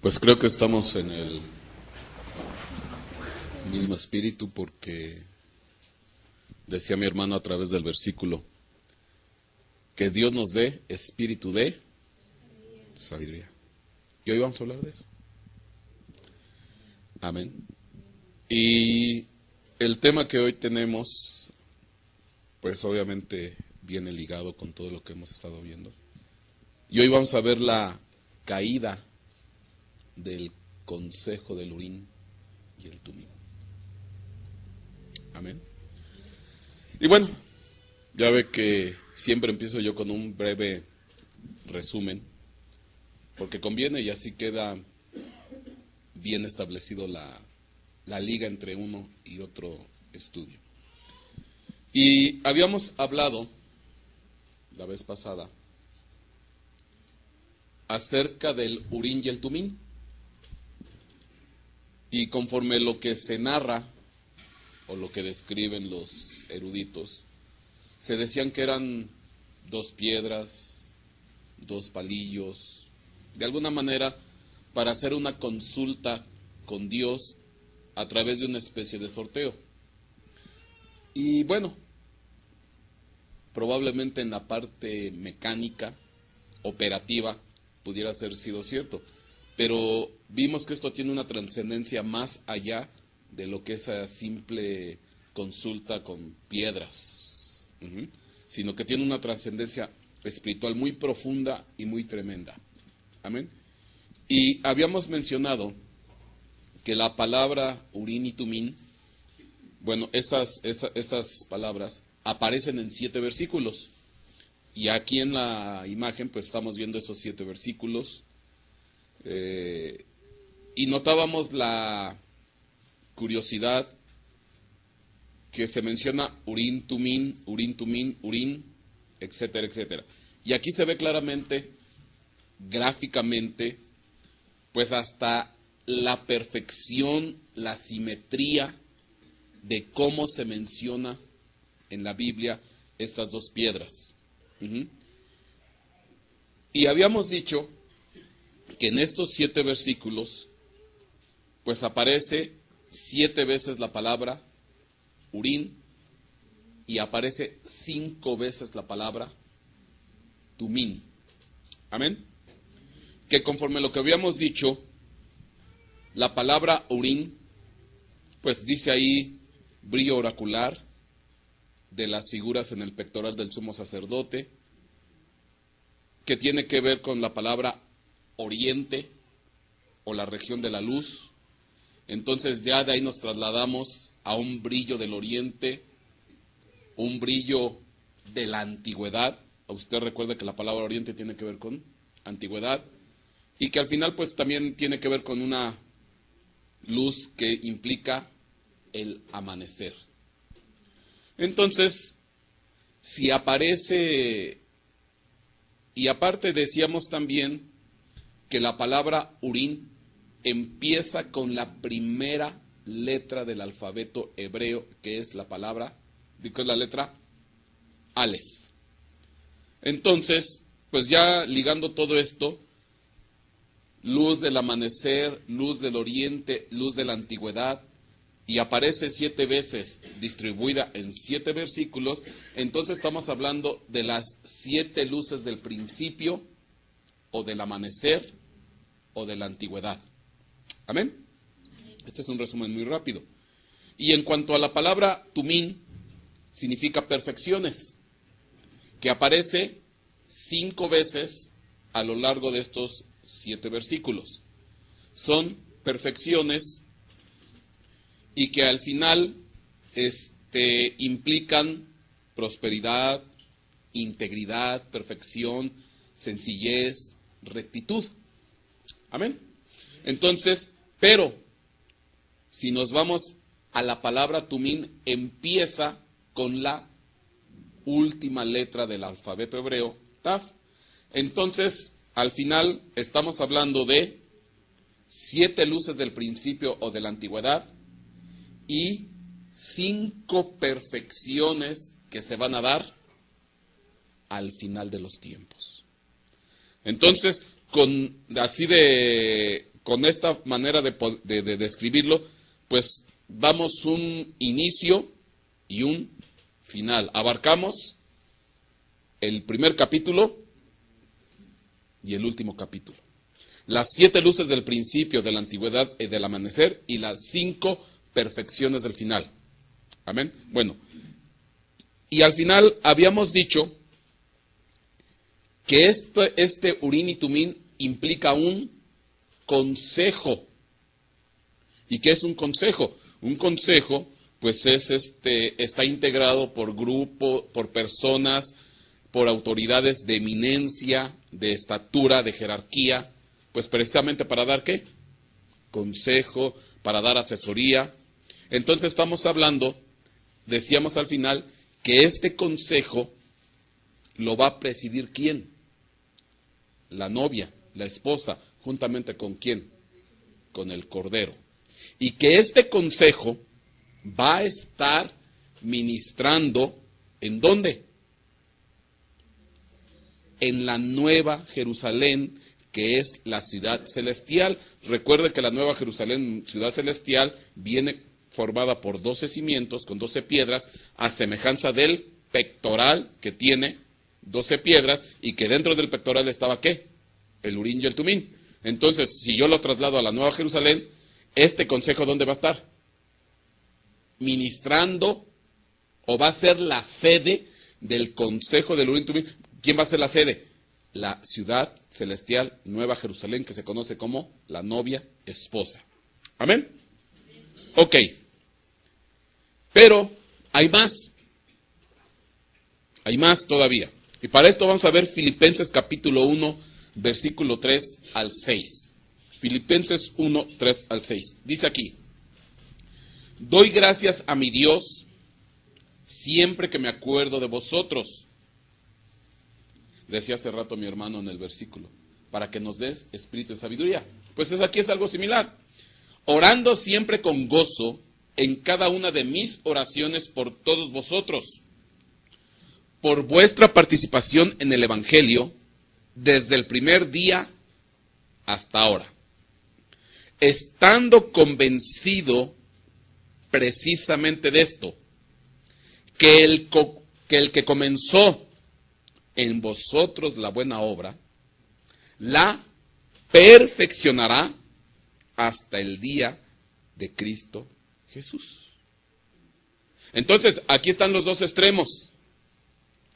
Pues creo que estamos en el mismo espíritu porque decía mi hermano a través del versículo que Dios nos dé espíritu de sabiduría. Y hoy vamos a hablar de eso. Amén. Y el tema que hoy tenemos, pues obviamente viene ligado con todo lo que hemos estado viendo. Y hoy vamos a ver la caída del consejo del Urim y el Tumim. Amén. Y bueno, ya ve que siempre empiezo yo con un breve resumen, porque conviene y así queda bien establecido la liga entre uno y otro estudio. Y habíamos hablado la vez pasada acerca del Urim y el Tumim. Y conforme lo que se narra, o lo que describen los eruditos, se decían que eran dos piedras, dos palillos, de alguna manera para hacer una consulta con Dios a través de una especie de sorteo. Y bueno, probablemente en la parte mecánica, operativa, pudiera ser sido cierto, pero vimos que esto tiene una trascendencia más allá de lo que es esa simple consulta con piedras, sino que tiene una trascendencia espiritual muy profunda y muy tremenda. Amén. Y habíamos mencionado que la palabra Urim y Tumim, bueno, esas palabras aparecen en 7 versículos. Y aquí en la imagen pues estamos viendo esos 7 versículos. Y notábamos la curiosidad que se menciona Urim, Tumim, Urim, etcétera, etcétera. Y aquí se ve claramente, gráficamente, pues hasta la perfección, la simetría de cómo se menciona en la Biblia estas dos piedras. Y habíamos dicho que en estos 7 versículos, pues aparece 7 veces la palabra Urim y aparece 5 veces la palabra Tumim. Amén. Que conforme lo que habíamos dicho, la palabra Urim, pues dice ahí brillo oracular de las figuras en el pectoral del sumo sacerdote, que tiene que ver con la palabra oriente o la región de la luz. Entonces ya de ahí nos trasladamos a un brillo del oriente, un brillo de la antigüedad. Usted recuerda que la palabra oriente tiene que ver con antigüedad y que al final pues también tiene que ver con una luz que implica el amanecer. Entonces, si aparece, y aparte decíamos también que la palabra Urim empieza con la primera letra del alfabeto hebreo, que es la palabra, que es la letra Aleph. Entonces, pues ya ligando todo esto, luz del amanecer, luz del oriente, luz de la antigüedad, y aparece 7 veces distribuida en 7 versículos, entonces estamos hablando de las 7 luces del principio, o del amanecer, o de la antigüedad. ¿Amén? Este es un resumen muy rápido. Y en cuanto a la palabra Tumim, significa perfecciones, que aparece 5 veces a lo largo de estos 7 versículos. Son perfecciones y que al final implican prosperidad, integridad, perfección, sencillez, rectitud. Amén. Entonces, pero si nos vamos a la palabra Tumim, empieza con la última letra del alfabeto hebreo, Taf. Entonces, al final estamos hablando de 7 luces del principio o de la antigüedad y 5 perfecciones que se van a dar al final de los tiempos. Entonces, con esta manera de describirlo, pues damos un inicio y un final. Abarcamos el primer capítulo y el último capítulo. Las 7 luces del principio, de la antigüedad y del amanecer, y las 5 perfecciones del final. Amén. Bueno, y al final habíamos dicho que este Urín y Tumín implica un consejo. ¿Y qué es un consejo? Un consejo, pues está integrado por grupo, por personas, por autoridades de eminencia, de estatura, de jerarquía, pues precisamente para dar ¿qué? Consejo, para dar asesoría. Entonces estamos hablando, decíamos al final, que este consejo lo va a presidir ¿quién? La novia, la esposa, juntamente con ¿quién? Con el Cordero. Y que este consejo va a estar ministrando, ¿en dónde? En la Nueva Jerusalén, que es la ciudad celestial. Recuerde que la Nueva Jerusalén, ciudad celestial, viene formada por 12 cimientos con 12 piedras, a semejanza del pectoral que tiene 12 piedras, y que dentro del pectoral estaba ¿qué? El Urín y el Tumín. Entonces, si yo lo traslado a la Nueva Jerusalén, este consejo ¿dónde va a estar? Ministrando, o va a ser la sede del consejo del Urín y Tumín. ¿Quién va a ser la sede? La ciudad celestial Nueva Jerusalén, que se conoce como la novia esposa. ¿Amén? Ok. Pero hay más. Hay más todavía. Y para esto vamos a ver Filipenses capítulo 1, versículo 3 al 6. Filipenses 1, 3 al 6. Dice aquí: doy gracias a mi Dios siempre que me acuerdo de vosotros. Decía hace rato mi hermano en el versículo, para que nos des espíritu de sabiduría. Pues aquí es algo similar. Orando siempre con gozo en cada una de mis oraciones por todos vosotros, por vuestra participación en el Evangelio desde el primer día hasta ahora, estando convencido precisamente de esto, que el que comenzó en vosotros la buena obra, la perfeccionará hasta el día de Cristo Jesús. Entonces, aquí están los dos extremos.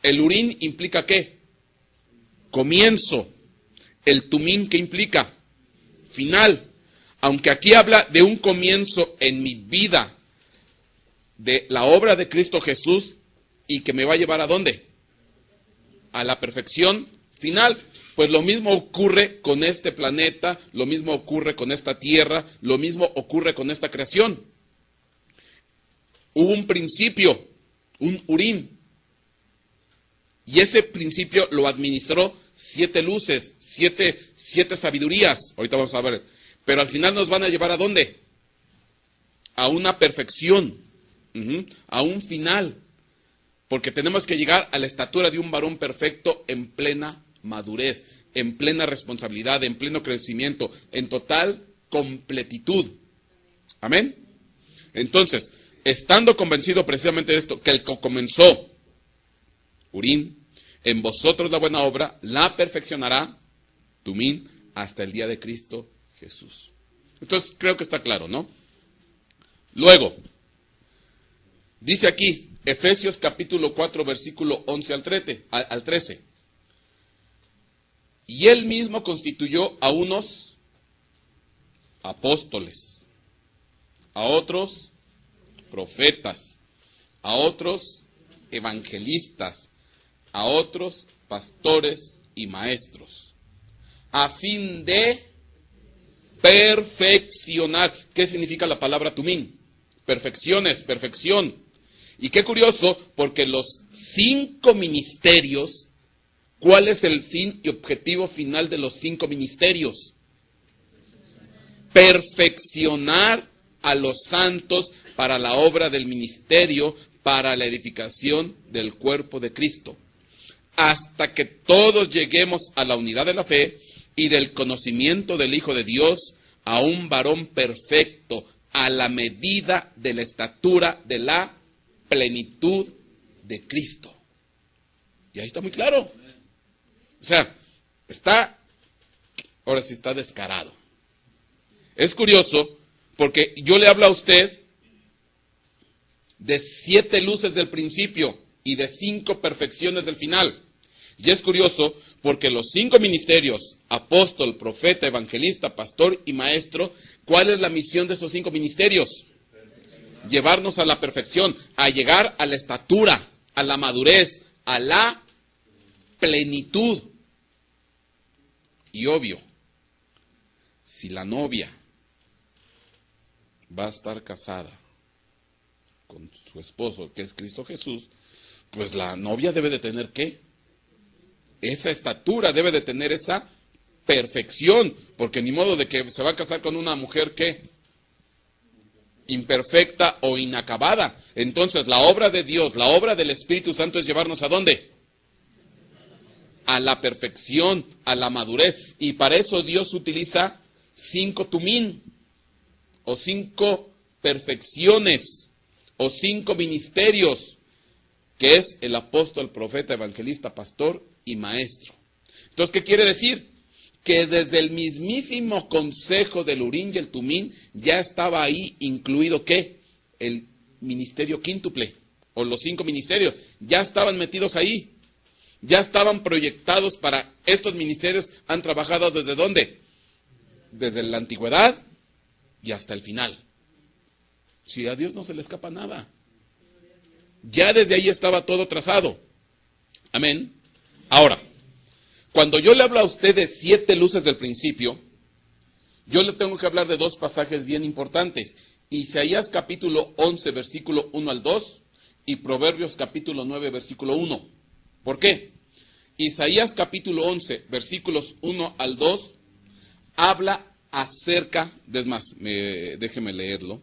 El Urín implica ¿qué? Comienzo. El Tumín, ¿qué implica? Final. Aunque aquí habla de un comienzo en mi vida, de la obra de Cristo Jesús, y que me va a llevar ¿a dónde? A la perfección final. Pues lo mismo ocurre con este planeta, lo mismo ocurre con esta tierra, lo mismo ocurre con esta creación. Hubo un principio, un Urín, y ese principio lo administró 7 luces, 7 sabidurías. Ahorita vamos a ver. Pero al final nos van a llevar ¿a dónde? A una perfección, a un final. Porque tenemos que llegar a la estatura de un varón perfecto en plena madurez, en plena responsabilidad, en pleno crecimiento, en total completitud. Amén. Entonces, estando convencido precisamente de esto, que el que comenzó, Urín, en vosotros la buena obra, la perfeccionará, Tumín, hasta el día de Cristo Jesús. Entonces, creo que está claro, ¿no? Luego, dice aquí, Efesios capítulo 4, versículo 11 al 13. Y él mismo constituyó a unos apóstoles, a otros profetas, a otros evangelistas, a otros pastores y maestros, a fin de perfeccionar. ¿Qué significa la palabra Tumín? Perfecciones, perfección. Y qué curioso, porque los 5 ministerios, ¿cuál es el fin y objetivo final de los 5 ministerios? Perfeccionar a los santos para la obra del ministerio, para la edificación del cuerpo de Cristo, hasta que todos lleguemos a la unidad de la fe y del conocimiento del Hijo de Dios, a un varón perfecto, a la medida de la estatura de la plenitud de Cristo. Y ahí está muy claro. O sea, ahora sí está descarado. Es curioso porque yo le hablo a usted de 7 luces del principio y de 5 perfecciones del final. Y es curioso porque los 5 ministerios, apóstol, profeta, evangelista, pastor y maestro, ¿cuál es la misión de esos 5 ministerios? Llevarnos a la perfección, a llegar a la estatura, a la madurez, a la plenitud. Y obvio, si la novia va a estar casada con su esposo, que es Cristo Jesús, pues la novia debe de tener ¿qué? Esa estatura, debe de tener esa perfección, porque ni modo de que se va a casar con una mujer ¿qué? Imperfecta o inacabada. Entonces la obra de Dios, la obra del Espíritu Santo es llevarnos ¿a dónde? A la perfección, a la madurez. Y para eso Dios utiliza 5 tumín, o 5 perfecciones, o 5 ministerios, que es el apóstol, profeta, evangelista, pastor y maestro. Entonces, ¿qué quiere decir? Que desde el mismísimo consejo del Urín y el Tumín ya estaba ahí incluido ¿qué? El ministerio quíntuple, o los 5 ministerios, ya estaban metidos ahí. Ya estaban proyectados para estos ministerios. Han trabajado ¿desde dónde? Desde la antigüedad y hasta el final. Si a Dios no se le escapa nada. Ya desde ahí estaba todo trazado. Amén. Ahora, cuando yo le hablo a usted de 7 luces del principio, yo le tengo que hablar de 2 pasajes bien importantes. Isaías capítulo 11, versículo 1 al 2 y Proverbios capítulo 9, versículo 1. ¿Por qué? Isaías capítulo 11, versículos 1 al 2, habla acerca, es más, déjeme leerlo.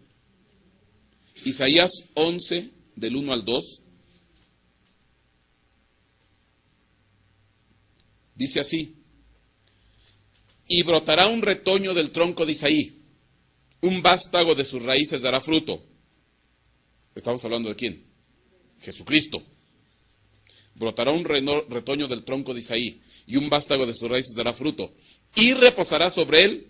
Isaías 11, del 1 al 2, dice así: y brotará un retoño del tronco de Isaí, un vástago de sus raíces dará fruto. ¿Estamos hablando de quién? Jesucristo. Brotará un retoño del tronco de Isaí, y un vástago de sus raíces dará fruto. Y reposará sobre él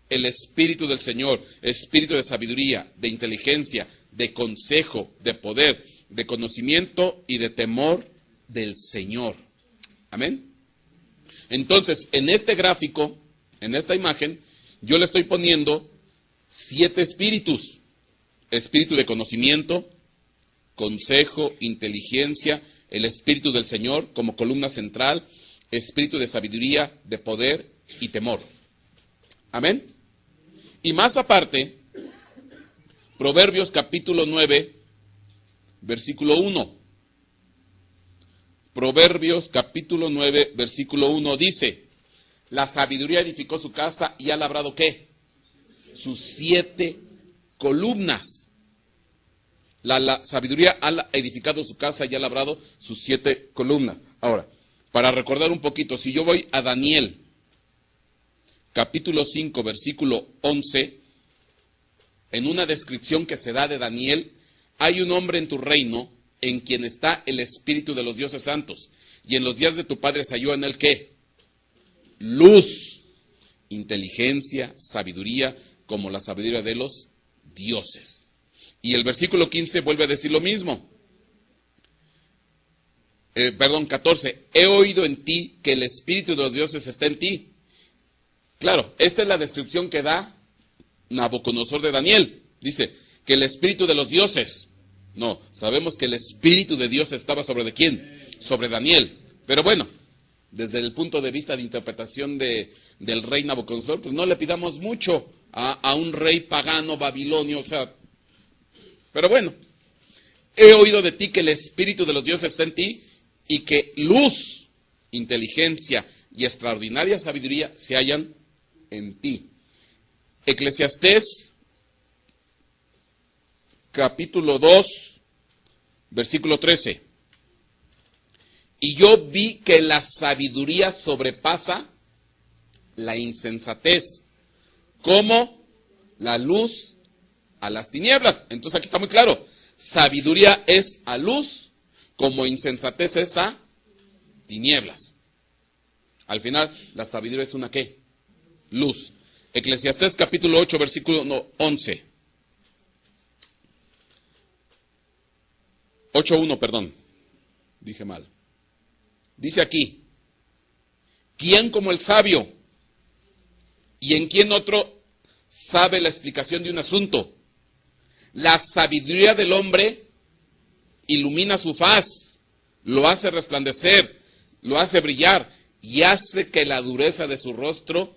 el Espíritu del Señor, espíritu de sabiduría, de inteligencia, de consejo, de poder, de conocimiento y de temor del Señor. Amén. Entonces, en este gráfico, en esta imagen, yo le estoy poniendo 7 espíritus. Espíritu de conocimiento, consejo, inteligencia, el Espíritu del Señor como columna central, espíritu de sabiduría, de poder y temor. Amén. Y más aparte, Proverbios capítulo 9, versículo 1. Proverbios capítulo 9, versículo 1 dice: la sabiduría edificó su casa y ha labrado ¿qué? Sus 7 columnas. La sabiduría ha edificado su casa y ha labrado sus 7 columnas. Ahora, para recordar un poquito, si yo voy a Daniel, capítulo 5, versículo 11, en una descripción que se da de Daniel, hay un hombre en tu reino en quien está el espíritu de los dioses santos, y en los días de tu padre se halló en él ¿qué? Luz, inteligencia, sabiduría, como la sabiduría de los dioses. Y el versículo 15 vuelve a decir lo mismo. 14. He oído en ti que el espíritu de los dioses está en ti. Claro, esta es la descripción que da Nabucodonosor de Daniel. Dice que el espíritu de los dioses. No, sabemos que el espíritu de Dios estaba sobre ¿de quién? Sobre Daniel. Pero bueno, desde el punto de vista de interpretación del rey Nabucodonosor, pues no le pidamos mucho a un rey pagano babilonio, o sea. Pero bueno, he oído de ti que el espíritu de los dioses está en ti y que luz, inteligencia y extraordinaria sabiduría se hallan en ti. Eclesiastés capítulo 2, versículo 13. Y yo vi que la sabiduría sobrepasa la insensatez, como la luz a las tinieblas. Entonces aquí está muy claro. Sabiduría es a luz, como insensatez es a tinieblas. Al final, la sabiduría es una ¿qué? Luz. Eclesiastés capítulo 8, versículo 11. 8:1, perdón. Dije mal. Dice aquí, ¿quién como el sabio? ¿Y en quién otro sabe la explicación de un asunto? La sabiduría del hombre ilumina su faz, lo hace resplandecer, lo hace brillar y hace que la dureza de su rostro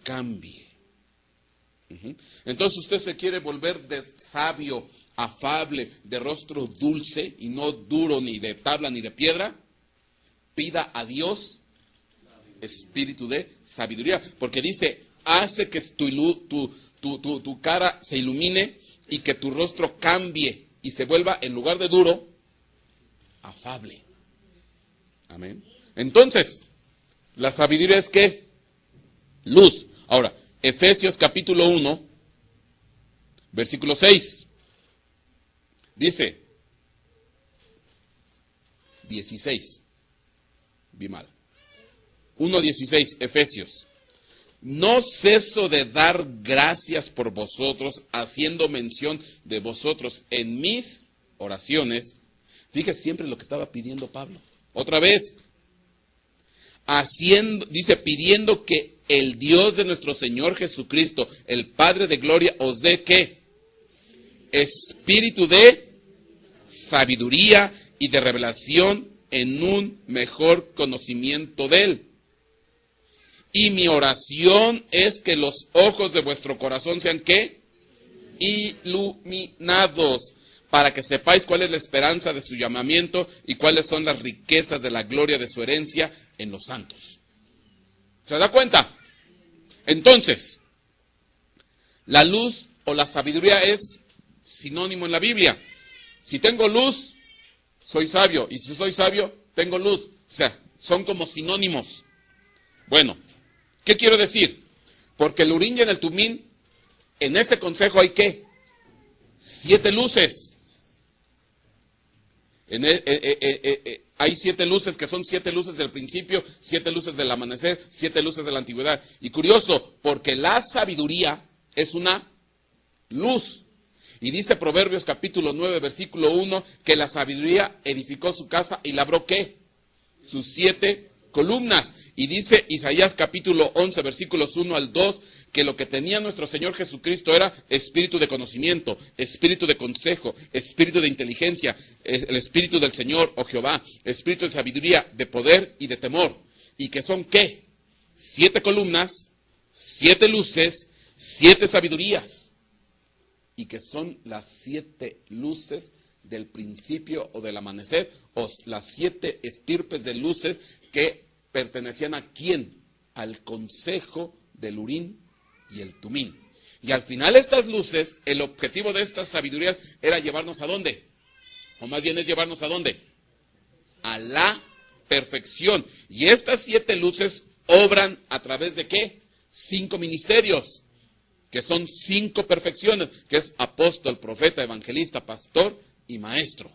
cambie. Entonces usted se quiere volver de sabio, afable, de rostro dulce y no duro ni de tabla ni de piedra. Pida a Dios espíritu de sabiduría, porque dice, hace que tu cara se ilumine y que tu rostro cambie y se vuelva, en lugar de duro, afable. Amén. Entonces, la sabiduría es ¿qué? Luz. Ahora, Efesios capítulo 1, versículo 6. Dice, 16. Vi mal. 1:16, Efesios. No ceso de dar gracias por vosotros, haciendo mención de vosotros en mis oraciones. Fíjese siempre lo que estaba pidiendo Pablo. Otra vez. Dice, pidiendo que el Dios de nuestro Señor Jesucristo, el Padre de gloria, os dé ¿qué? Espíritu de sabiduría y de revelación en un mejor conocimiento de Él. Y mi oración es que los ojos de vuestro corazón sean ¿qué? Iluminados, para que sepáis cuál es la esperanza de su llamamiento y cuáles son las riquezas de la gloria de su herencia en los santos. ¿Se da cuenta? Entonces, la luz o la sabiduría es sinónimo en la Biblia. Si tengo luz, soy sabio. Y si soy sabio, tengo luz. O sea, son como sinónimos. Bueno, ¿qué quiero decir? Porque el Urín y en el Tumín, en ese consejo hay ¿qué? 7 luces. Hay 7 luces que son 7 luces del principio, 7 luces del amanecer, 7 luces de la antigüedad. Y curioso, porque la sabiduría es una luz. Y dice Proverbios capítulo 9, versículo 1, que la sabiduría edificó su casa y labró ¿qué? Sus 7 columnas. Y dice Isaías capítulo 11, versículos 1 al 2, que lo que tenía nuestro Señor Jesucristo era espíritu de conocimiento, espíritu de consejo, espíritu de inteligencia, el espíritu del Señor, oh Jehová, espíritu de sabiduría, de poder y de temor. ¿Y que son qué? 7 columnas, 7 luces, 7 sabidurías. Y que son las 7 luces del principio o del amanecer, o las 7 estirpes de luces que pertenecían ¿a quién? Al consejo del Urín y el Tumín. Y al final estas luces, el objetivo de estas sabidurías era llevarnos ¿a dónde? O más bien es llevarnos ¿a dónde? A la perfección. Y estas 7 luces obran a través de ¿qué? 5 ministerios, que son 5 perfecciones, que es apóstol, profeta, evangelista, pastor y maestro.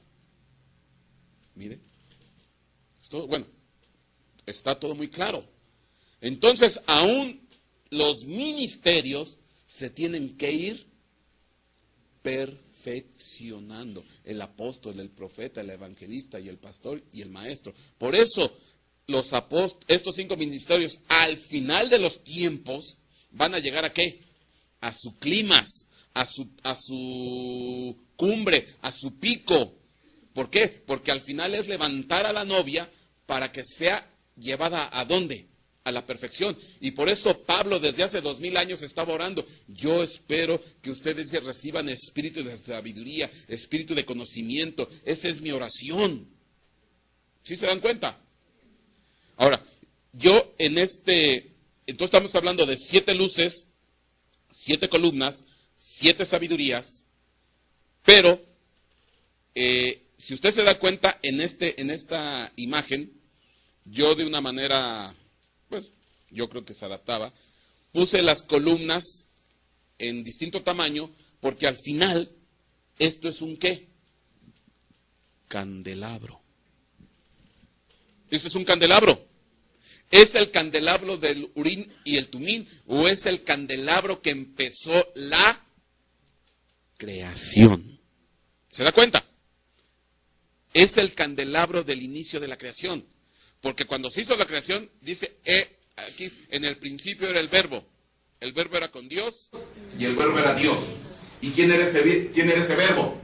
Mire, esto, bueno, está todo muy claro. Entonces, aún los ministerios se tienen que ir perfeccionando. El apóstol, el profeta, el evangelista y el pastor y el maestro. Por eso, estos 5 ministerios, al final de los tiempos, van a llegar ¿a qué? A su clímax, a su cumbre, a su pico. ¿Por qué? Porque al final es levantar a la novia para que sea llevada ¿a dónde? A la perfección. Y por eso Pablo desde hace 2000 años estaba orando. Yo espero que ustedes reciban espíritu de sabiduría, espíritu de conocimiento. Esa es mi oración. ¿Sí se dan cuenta? Ahora, entonces estamos hablando de 7 luces, 7 columnas, 7 sabidurías, pero si usted se da cuenta en esta imagen, yo de una manera, pues yo creo que se adaptaba, puse las columnas en distinto tamaño porque al final esto es un ¿qué? Candelabro. Esto es un candelabro. ¿Es el candelabro del Urín y el Tumín o es el candelabro que empezó la creación? ¿Se da cuenta? Es el candelabro del inicio de la creación. Porque cuando se hizo la creación, dice, aquí en el principio era el verbo. El verbo era con Dios y el verbo era Dios. ¿Y quién era ese verbo?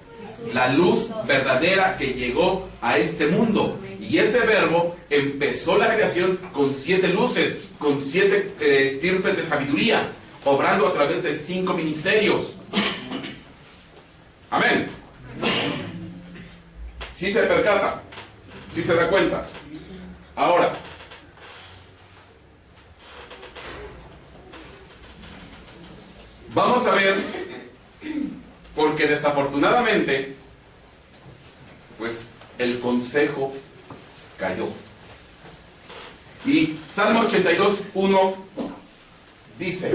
La luz verdadera que llegó a este mundo. Y ese verbo empezó la creación con 7 luces, con 7 estirpes de sabiduría, obrando a través de 5 ministerios. Amén. ¿Sí se percata? ¿Sí se da cuenta? Ahora, vamos a ver, porque desafortunadamente, pues el consejo cayó. Y Salmo 82:1 dice: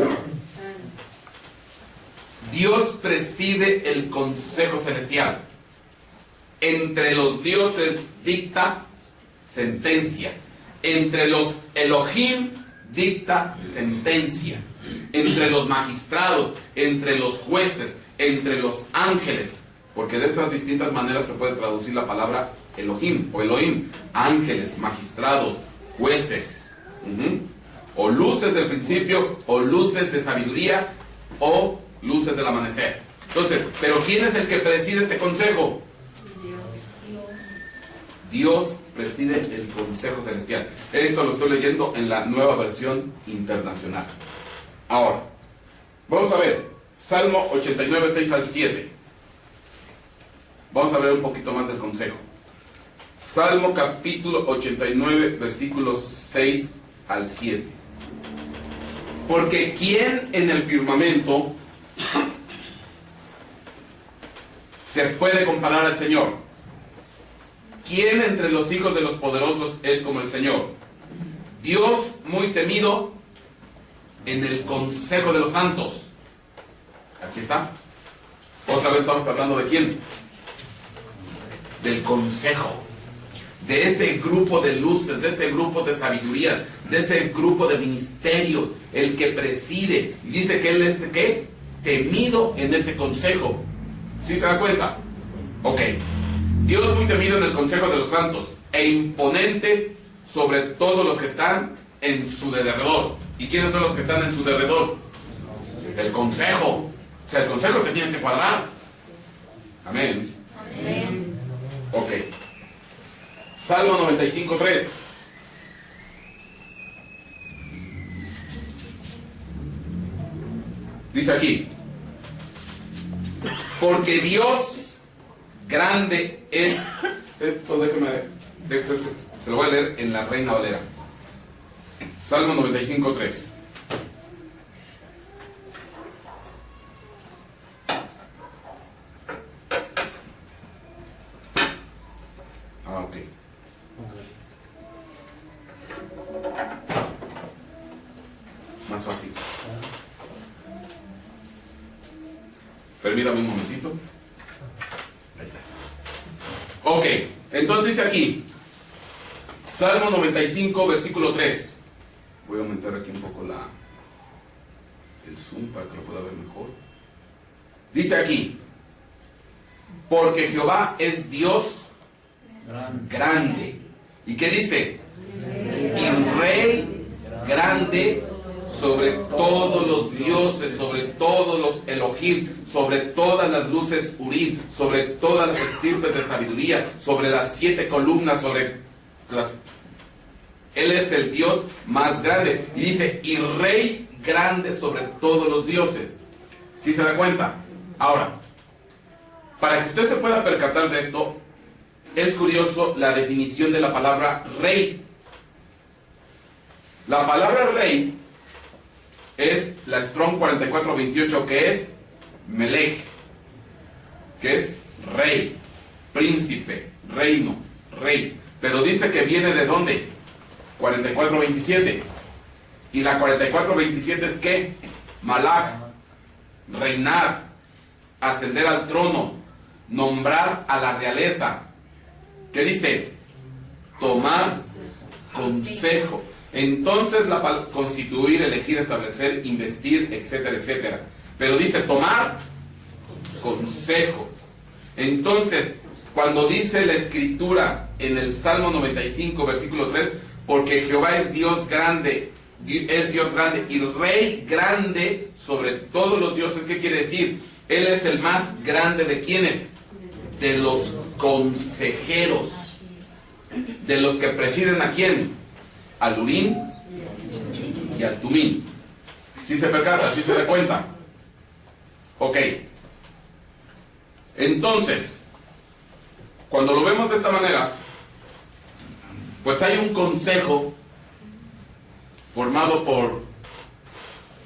Dios preside el consejo celestial. Entre los dioses dicta sentencia. Entre los Elohim dicta sentencia. Entre los magistrados, entre los jueces, entre los ángeles. Porque de esas distintas maneras se puede traducir la palabra Elohim o Elohim. Ángeles, magistrados, jueces. O luces del principio, o luces de sabiduría, o luces del amanecer. Entonces, ¿pero quién es el que preside este consejo? Dios preside el consejo celestial. Esto lo estoy leyendo en la Nueva Versión Internacional. Ahora, vamos a ver Salmo 89, 6 al 7. Vamos a ver un poquito más del consejo. Salmo capítulo 89, versículos 6 al 7. Porque ¿quién en el firmamento se puede comparar al Señor? ¿Quién entre los hijos de los poderosos es como el Señor? Dios muy temido en el consejo de los santos. Aquí está. Otra vez estamos hablando de quién. Del consejo. De ese grupo de luces, de ese grupo de sabiduría, de ese grupo de ministerio, el que preside. Dice que él es, ¿qué? Temido en ese consejo. ¿Sí se da cuenta? Ok. Dios muy temido en el consejo de los santos e imponente sobre todos los que están en su derredor. ¿Y quiénes son los que están en su derredor? El consejo. O sea, el consejo se tiene que cuadrar. Amén. Amén. Ok. Salmo 95:3. Dice aquí: porque Dios grande es. Esto se lo voy a leer en la Reina Valera. Salmo 95:3. Ok. Más fácil. Permítame un momentito. Ahí está. Ok, entonces dice aquí, Salmo 95, versículo 3. Voy a aumentar aquí un poco el zoom para que lo pueda ver mejor. Dice aquí: porque Jehová es Dios grande. ¿Y qué dice? Y Rey grande sobre todos los dioses, sobre todos los Elohim, sobre todas las luces Urim, sobre todas las estirpes de sabiduría, sobre las 7 columnas, sobre las... Él es el Dios más grande. Y dice, y Rey grande sobre todos los dioses. ¿Sí se da cuenta? Ahora, para que usted se pueda percatar de esto, es curioso la definición de la palabra rey. La palabra rey es la Strong 4428, que es Melech, que es rey, príncipe, reino, rey. Pero dice que viene de ¿dónde? 4427. Y la 44:27 es ¿qué? Malak, reinar, ascender al trono, nombrar a la realeza. ¿Qué dice? Tomar consejo. Entonces, constituir, elegir, establecer, investir, etcétera, etcétera. Pero dice tomar consejo. Entonces, cuando dice la Escritura en el Salmo 95, versículo 3, porque Jehová es Dios grande y Rey grande sobre todos los dioses, ¿qué quiere decir? Él es el más grande de ¿quiénes? De los consejeros, de los que presiden ¿a quién? Al Urim y al Tumim. ¿Sí se percata? ¿Sí se da cuenta? Ok. Entonces, cuando lo vemos de esta manera, pues hay un consejo formado por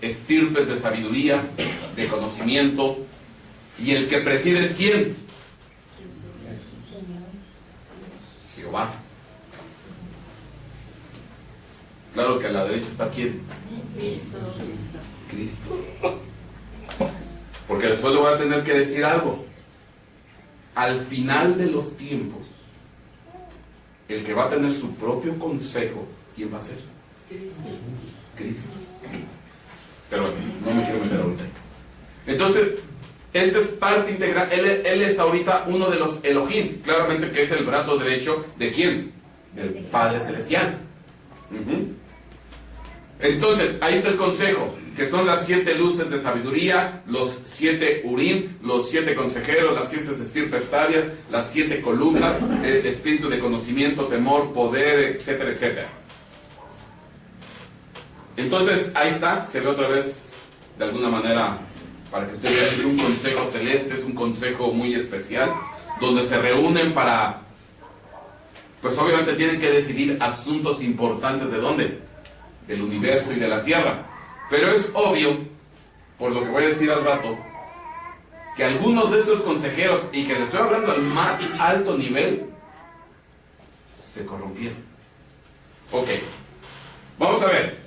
estirpes de sabiduría, de conocimiento, y el que preside es ¿quién? Jehová. Claro que a la derecha está ¿quién? Cristo. Porque después le voy a tener que decir algo. Al final de los tiempos, el que va a tener su propio consejo, ¿quién va a ser? Cristo. Pero bueno, no me quiero meter ahorita. Entonces, esta es parte integral. Él es ahorita uno de los Elohim. Claramente que es el brazo derecho ¿de quién? Del Padre Celestial. Entonces, ahí está el consejo, que son las 7 luces de sabiduría, los 7 Urim, los 7 consejeros, las 7 estirpes sabias, las 7 columnas, el espíritu de conocimiento, temor, poder, etcétera, etcétera. Entonces, ahí está, se ve otra vez, de alguna manera, para que ustedes vean, es un consejo celeste, es un consejo muy especial, donde se reúnen para, pues obviamente tienen que decidir asuntos importantes ¿de dónde? Del universo y de la tierra. Pero es obvio, por lo que voy a decir al rato, que algunos de esos consejeros, y que le estoy hablando al más alto nivel, se corrompieron. Ok, vamos a ver.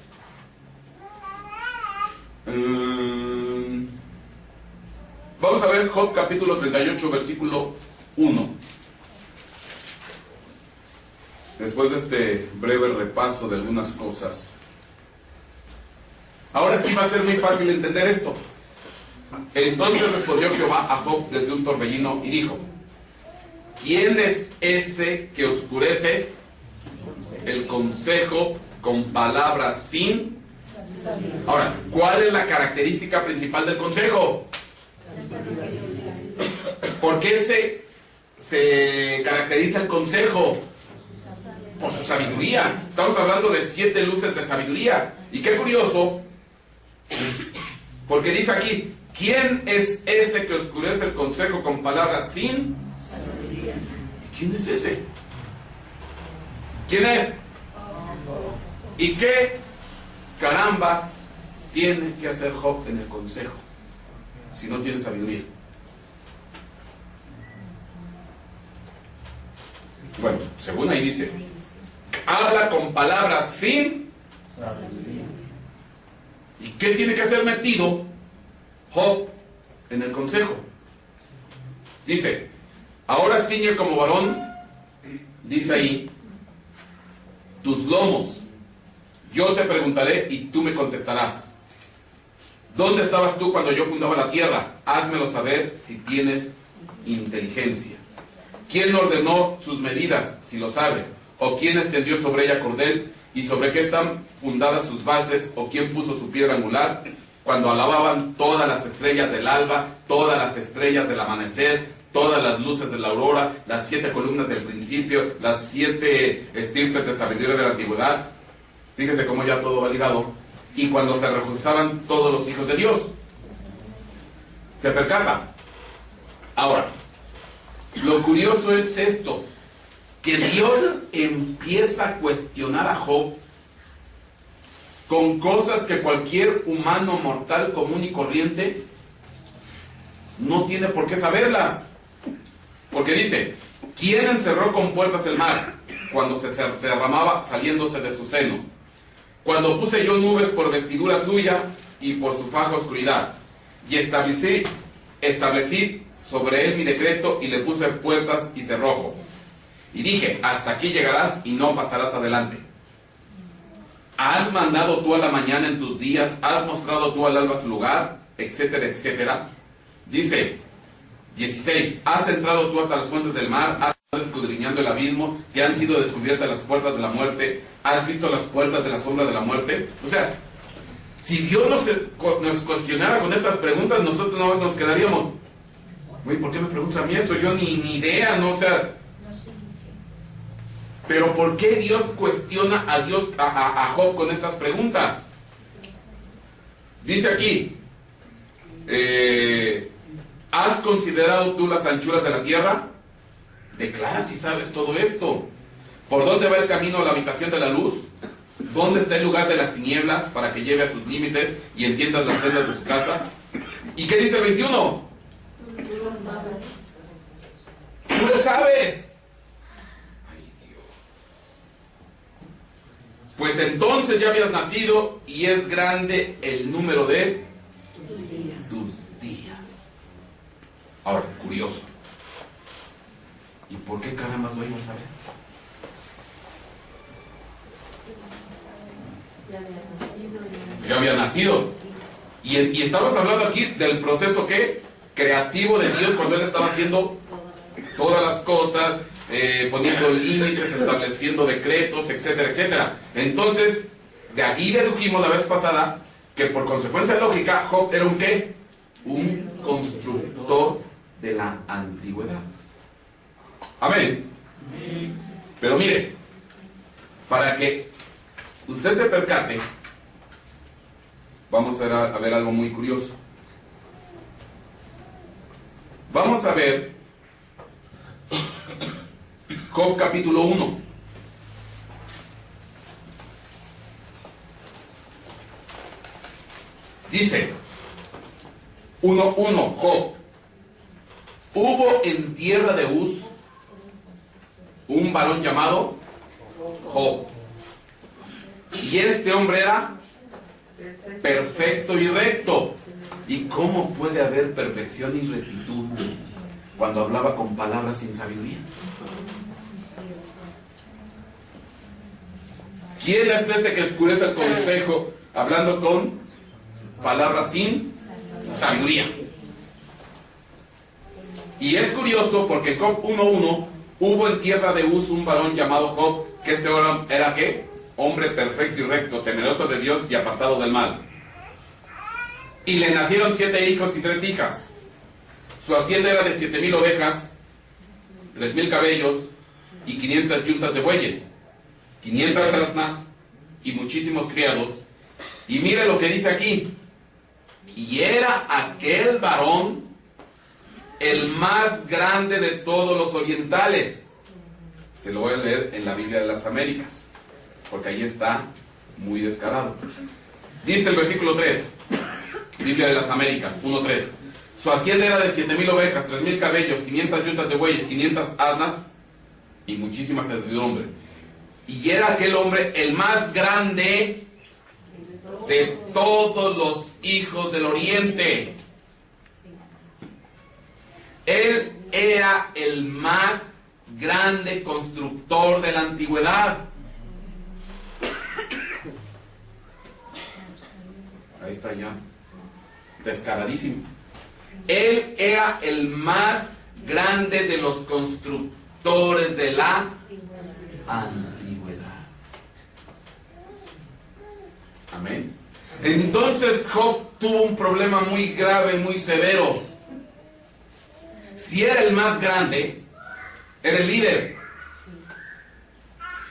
Vamos a ver Job capítulo 38, versículo 1. Después de este breve repaso de algunas cosas. Ahora sí va a ser muy fácil entender esto. Entonces respondió Jehová a Job desde un torbellino y dijo: ¿quién es ese que oscurece el consejo con palabras sin? Ahora, ¿cuál es la característica principal del consejo? ¿Por qué se caracteriza el consejo? Por su sabiduría. Estamos hablando de 7 luces de sabiduría. Y qué curioso, porque dice aquí: ¿quién es ese que oscurece el consejo con palabras sin? ¿Quién es ese? ¿Quién es? ¿Y qué carambas tiene que hacer Job en el consejo si no tiene sabiduría? Bueno, según ahí dice, habla con palabras sin sabiduría. ¿Y qué tiene que ser metido Job en el consejo? Dice: ahora ciñe como varón, dice ahí, tus lomos. Yo te preguntaré y tú me contestarás. ¿Dónde estabas tú cuando yo fundaba la tierra? Házmelo saber si tienes inteligencia. ¿Quién ordenó sus medidas, si lo sabes? ¿O quién extendió sobre ella cordel? ¿Y sobre qué están fundadas sus bases? ¿O quién puso su piedra angular? Cuando alababan todas las estrellas del alba, todas las estrellas del amanecer, todas las luces de la aurora, las 7 columnas del principio, las 7 estirpes de sabiduría de la antigüedad. Fíjese cómo ya todo va ligado. Y cuando se regocijaban todos los hijos de Dios. ¿Se percata? Ahora, lo curioso es esto, que Dios empieza a cuestionar a Job con cosas que cualquier humano mortal común y corriente no tiene por qué saberlas. Porque dice: ¿quién encerró con puertas el mar cuando se derramaba saliéndose de su seno? cuando puse yo nubes por vestidura suya y por su faja oscuridad, y establecí sobre él mi decreto y le puse puertas y cerrojo. Y dije, hasta aquí llegarás y no pasarás adelante. Has mandado tú a la mañana en tus días, has mostrado tú al alba su lugar, etcétera, etcétera. Dice, 16, has entrado tú hasta las fuentes del mar, has estado escudriñando el abismo, que han sido descubiertas las puertas de la muerte, has visto las puertas de la sombra de la muerte. O sea, si Dios nos cuestionara con estas preguntas, nosotros no nos quedaríamos, uy, ¿por qué me preguntas a mí eso? Yo ni idea, ¿no? O sea, pero ¿por qué Dios cuestiona a Job con estas preguntas? Dice aquí, ¿has considerado tú las anchuras de la tierra? Declara si sabes todo esto. ¿Por dónde va el camino a la habitación de la luz? ¿Dónde está el lugar de las tinieblas para que lleve a sus límites y entiendas las sendas de su casa? ¿Y qué dice el 21? Tú lo sabes. Tú lo sabes. Ay, Dios. Pues entonces ya habías nacido y es grande el número de tus días. Ahora, curioso. ¿Y por qué caramba lo ibas a ver? Ya había nacido. Y estamos hablando aquí del proceso ¿qué? Creativo de Dios cuando Él estaba haciendo todas las cosas, poniendo límites, estableciendo decretos, etcétera, etcétera. Entonces, de aquí dedujimos la vez pasada que por consecuencia lógica, Job era un ¿qué? Un constructor de la antigüedad. Amén. Pero mire, para que usted se percate, vamos a ver algo muy curioso. Vamos a ver Job capítulo 1. Dice 1:1 Job. Hubo en tierra de Uz un varón llamado Job. Y este hombre era perfecto y recto. ¿Y cómo puede haber perfección y rectitud cuando hablaba con palabras sin sabiduría? ¿Quién es ese que oscurece el consejo hablando con palabras sin sabiduría? Y es curioso porque Job 1:1, hubo en tierra de Uz un varón llamado Job, que este hombre era ¿qué? Hombre perfecto y recto, temeroso de Dios y apartado del mal. Y le nacieron 7 hijos y 3 hijas. Su hacienda era de 7,000 ovejas, 3,000 cabellos y 500 yuntas de bueyes, 500 asnas y muchísimos criados. Y mire lo que dice aquí. Y era aquel varón el más grande de todos los orientales. Se lo voy a leer en la Biblia de las Américas, porque ahí está muy descarado. Dice el versículo 3, Biblia de las Américas, 1:3. Su hacienda era de 7,000 ovejas, 3,000 cabellos, 500 yuntas de bueyes, 500 asnas y muchísima servidumbre. Y era aquel hombre el más grande de todos los hijos del oriente. Él era el más grande constructor de la antigüedad. Ahí está ya, descaradísimo. Él era el más grande de los constructores de la antigüedad. Amén. Entonces Job tuvo un problema muy grave, muy severo. Si era el más grande, era el líder.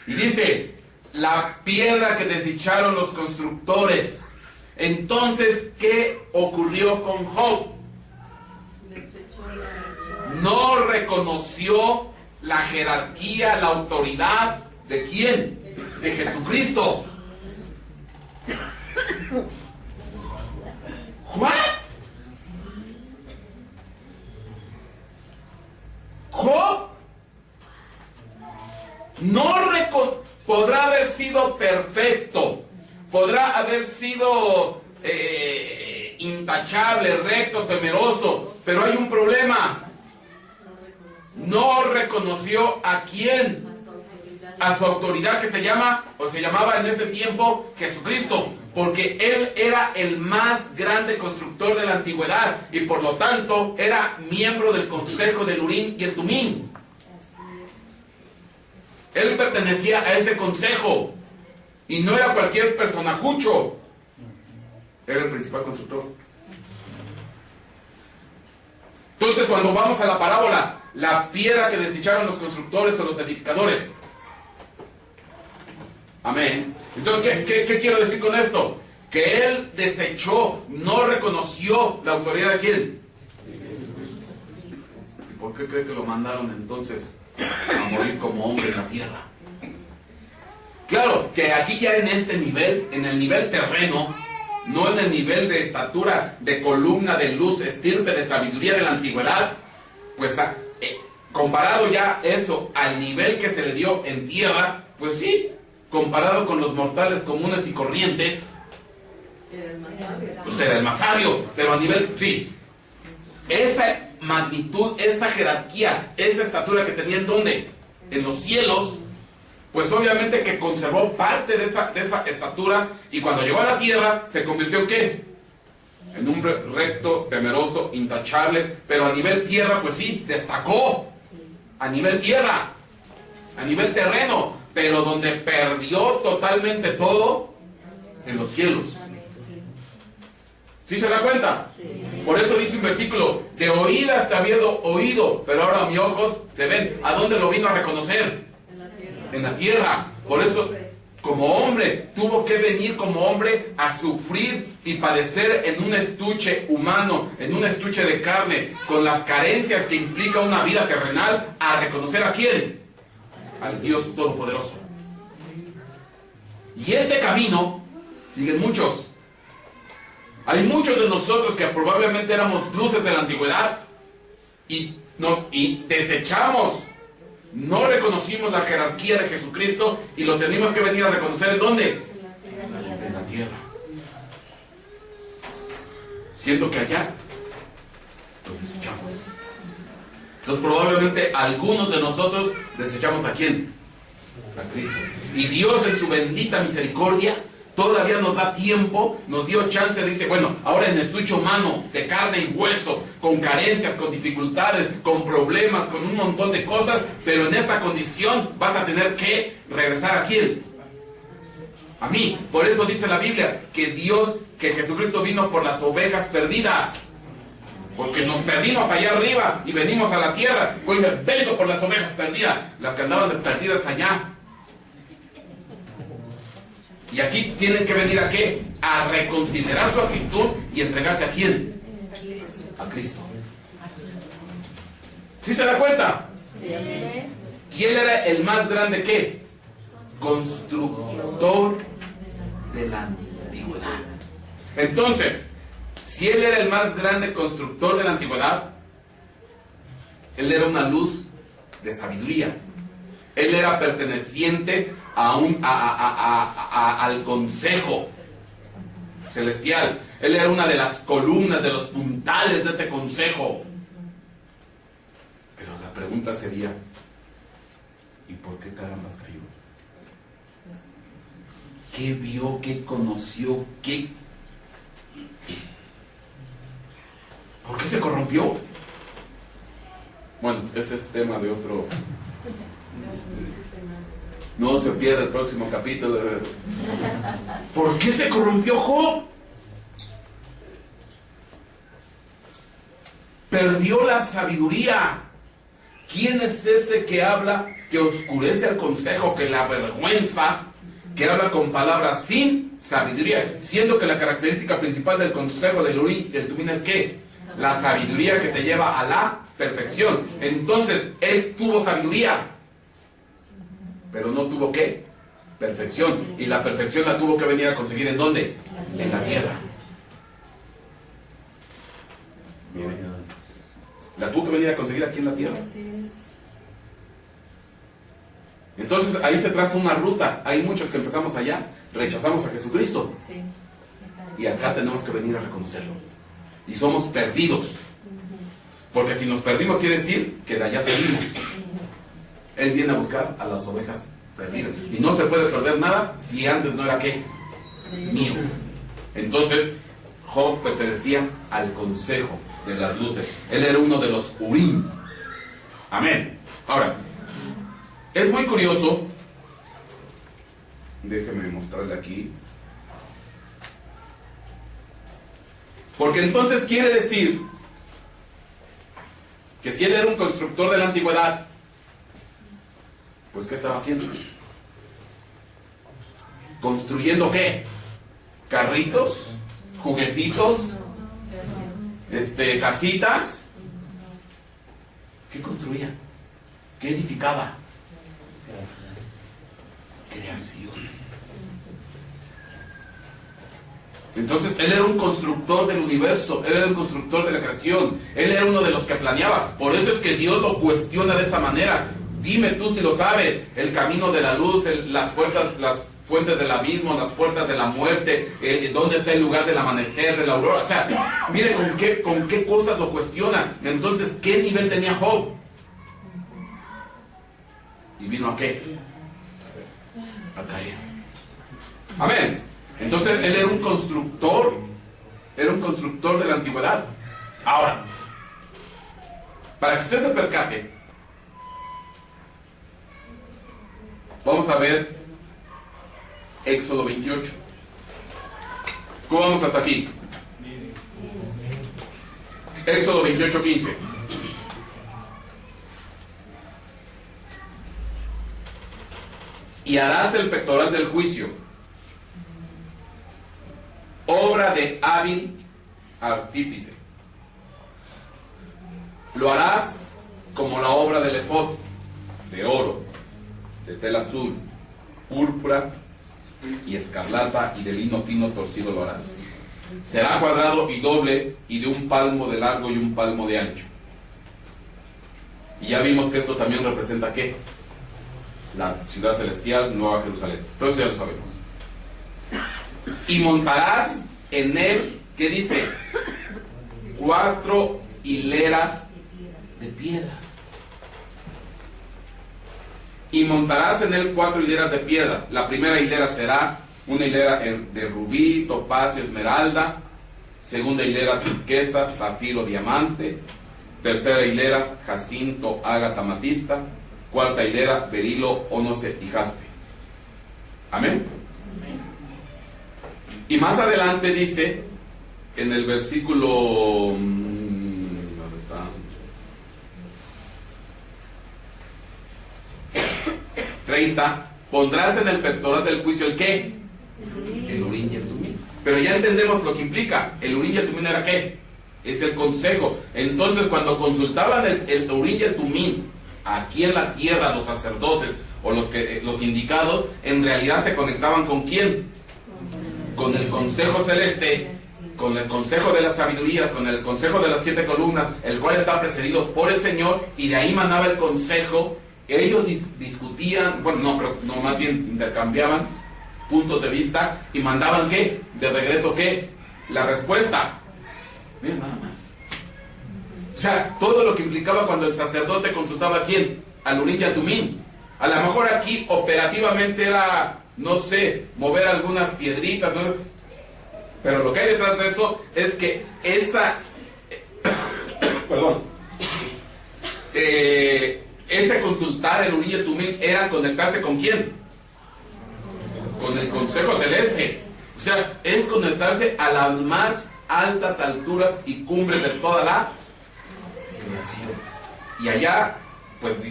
Y dice, la piedra que desecharon los constructores. Entonces, ¿qué ocurrió con Job? No reconoció la jerarquía, la autoridad ¿de quién? De Jesucristo. ¿What? Job no podrá haber sido perfecto, podrá haber sido intachable, recto, temeroso, pero hay un problema. No reconoció a quién, a su autoridad, que se llamaba en ese tiempo Jesucristo, porque él era el más grande constructor de la antigüedad y por lo tanto era miembro del consejo del Urim y el Tumim. Él pertenecía a ese consejo y no era cualquier personajucho, era el principal constructor. Entonces, cuando vamos a la parábola, la piedra que desecharon los constructores o los edificadores. Amén. Entonces, ¿qué quiero decir con esto? Que él desechó, no reconoció la autoridad de quién. ¿Y por qué cree que lo mandaron entonces a morir como hombre en la tierra? Claro, que aquí ya en este nivel, en el nivel terreno, no en el nivel de estatura, de columna, de luz, estirpe, de sabiduría de la antigüedad, pues comparado ya eso al nivel que se le dio en tierra, pues sí, comparado con los mortales comunes y corrientes, Era el más sabio. pues era el más sabio, pero a nivel, sí, esa magnitud, esa jerarquía, esa estatura que tenía en ¿dónde? En los cielos, pues obviamente que conservó parte de esa estatura, y cuando llegó a la tierra, ¿se convirtió en qué? En un hombre recto, temeroso, intachable, pero a nivel tierra, pues sí, destacó, a nivel tierra, a nivel terreno, pero donde perdió totalmente todo, en los cielos. ¿Sí se da cuenta? Por eso dice un versículo, de oídas te había oído, pero ahora mis ojos te ven. ¿A dónde lo vino a reconocer? En la tierra. Por eso, como hombre, tuvo que venir como hombre a sufrir y padecer en un estuche humano, en un estuche de carne, con las carencias que implica una vida terrenal, a reconocer a quién, al Dios Todopoderoso. Y ese camino siguen muchos. Hay muchos de nosotros que probablemente éramos luces de la antigüedad y desechamos. No reconocimos la jerarquía de Jesucristo y lo tenemos que venir a reconocer ¿en dónde? En la tierra. Siendo que allá lo desechamos. Entonces probablemente algunos de nosotros desechamos ¿a quién? A Cristo. Y Dios en su bendita misericordia todavía nos da tiempo, nos dio chance, dice, bueno, ahora en estuche humano, de carne y hueso, con carencias, con dificultades, con problemas, con un montón de cosas, pero en esa condición vas a tener que regresar ¿a quién? A mí. Por eso dice la Biblia que Jesucristo vino por las ovejas perdidas. Porque nos perdimos allá arriba y venimos a la tierra. Pues dice, vengo por las ovejas perdidas, las que andaban perdidas allá. Y aquí tienen que venir ¿a qué? A reconsiderar su actitud y entregarse ¿a quién? A Cristo. ¿Sí se da cuenta? Sí. Y él era el más grande ¿qué? Constructor de la antigüedad. Entonces, si él era el más grande constructor de la antigüedad, él era una luz de sabiduría. Él era perteneciente al consejo celestial. Él era una de las columnas, de los puntales de ese consejo. Pero la pregunta sería, ¿y por qué carambas cayó? ¿Qué vio? ¿Qué conoció? ¿Qué? ¿Por qué se corrompió? Bueno, ese es tema de otro. No se pierda el próximo capítulo. ¿Por qué se corrompió Job? Perdió la sabiduría. ¿Quién es ese que habla, que oscurece el consejo, que la avergüenza, que habla con palabras sin sabiduría? Siendo que la característica principal del consejo del Urim y del Tumim es ¿qué? La sabiduría que te lleva a la perfección. Entonces, él tuvo sabiduría, pero no tuvo ¿qué? Perfección. Y la perfección la tuvo que venir a conseguir ¿en dónde? En la tierra. Miren. La tuvo que venir a conseguir aquí en la tierra. Entonces ahí se traza una ruta. Hay muchos que empezamos allá, rechazamos a Jesucristo. Sí. Y acá tenemos que venir a reconocerlo. Y somos perdidos. Porque si nos perdimos quiere decir que de allá salimos. Él viene a buscar a las ovejas perdidas. Y no se puede perder nada si antes no era ¿qué? Mío. Entonces, Job pertenecía al consejo de las luces. Él era uno de los Urim. Amén. Ahora, es muy curioso. Déjeme mostrarle aquí. Porque entonces quiere decir que si él era un constructor de la antigüedad, pues ¿qué estaba haciendo? ¿Construyendo qué? ¿Carritos? ¿Juguetitos? ¿Casitas? ¿Qué construía? ¿Qué edificaba? Creación. Entonces, él era un constructor del universo, él era un constructor de la creación, él era uno de los que planeaba. Por eso es que Dios lo cuestiona de esta manera. Dime tú si lo sabes, el camino de la luz, las fuentes del abismo, las puertas de la muerte, dónde está el lugar del amanecer, de la aurora. O sea, mire con qué cosas lo cuestiona. Entonces, ¿qué nivel tenía Job? ¿Y vino a qué? A caer. Amén. Entonces él era un constructor de la antigüedad. Ahora, para que usted se percate, vamos a ver Éxodo 28. ¿Cómo vamos hasta aquí? Éxodo 28, 15. Y harás el pectoral del juicio, obra de hábil artífice. Lo harás como la obra del efod, de oro, de tela azul, púrpura y escarlata, y de lino fino torcido lo harás. Será cuadrado y doble, y de un palmo de largo y un palmo de ancho. Y ya vimos que esto también representa ¿qué? La ciudad celestial, Nueva Jerusalén. Entonces ya lo sabemos. Y montarás en él, ¿qué dice? 4 hileras de piedras. Y montarás en él 4 hileras de piedra. La primera hilera será una hilera de rubí, topacio, esmeralda. Segunda hilera, turquesa, zafiro, diamante. Tercera hilera, jacinto, ágata, amatista. Cuarta hilera, berilo, ónice y jaspe. Amén. Y más adelante dice, en el versículo, ¿dónde está? 30, pondrás en el pectoral del juicio ¿el qué? El urín y el tumín. Pero ya entendemos lo que implica. El urín y el tumín era ¿qué? Es el consejo. Entonces cuando consultaban el urín y el tumín aquí en la tierra, los sacerdotes o los indicados, en realidad se conectaban ¿con quién? Con el consejo celeste, con el consejo de las sabidurías, con el consejo de las 7 columnas, el cual está precedido por el Señor, y de ahí manaba el consejo. Ellos discutían, bueno, no, más bien intercambiaban puntos de vista y mandaban ¿qué? De regreso ¿qué? La respuesta. Mira nada más. O sea, todo lo que implicaba cuando el sacerdote consultaba ¿a quién? Al urín y al tumín. A lo mejor aquí operativamente era, no sé, mover algunas piedritas, ¿no? Pero lo que hay detrás de eso es que perdón, ese consultar el urín y el tumín era conectarse ¿con quién? Con el consejo celeste. O sea, es conectarse a las más altas alturas y cumbres de toda la creación. Y allá pues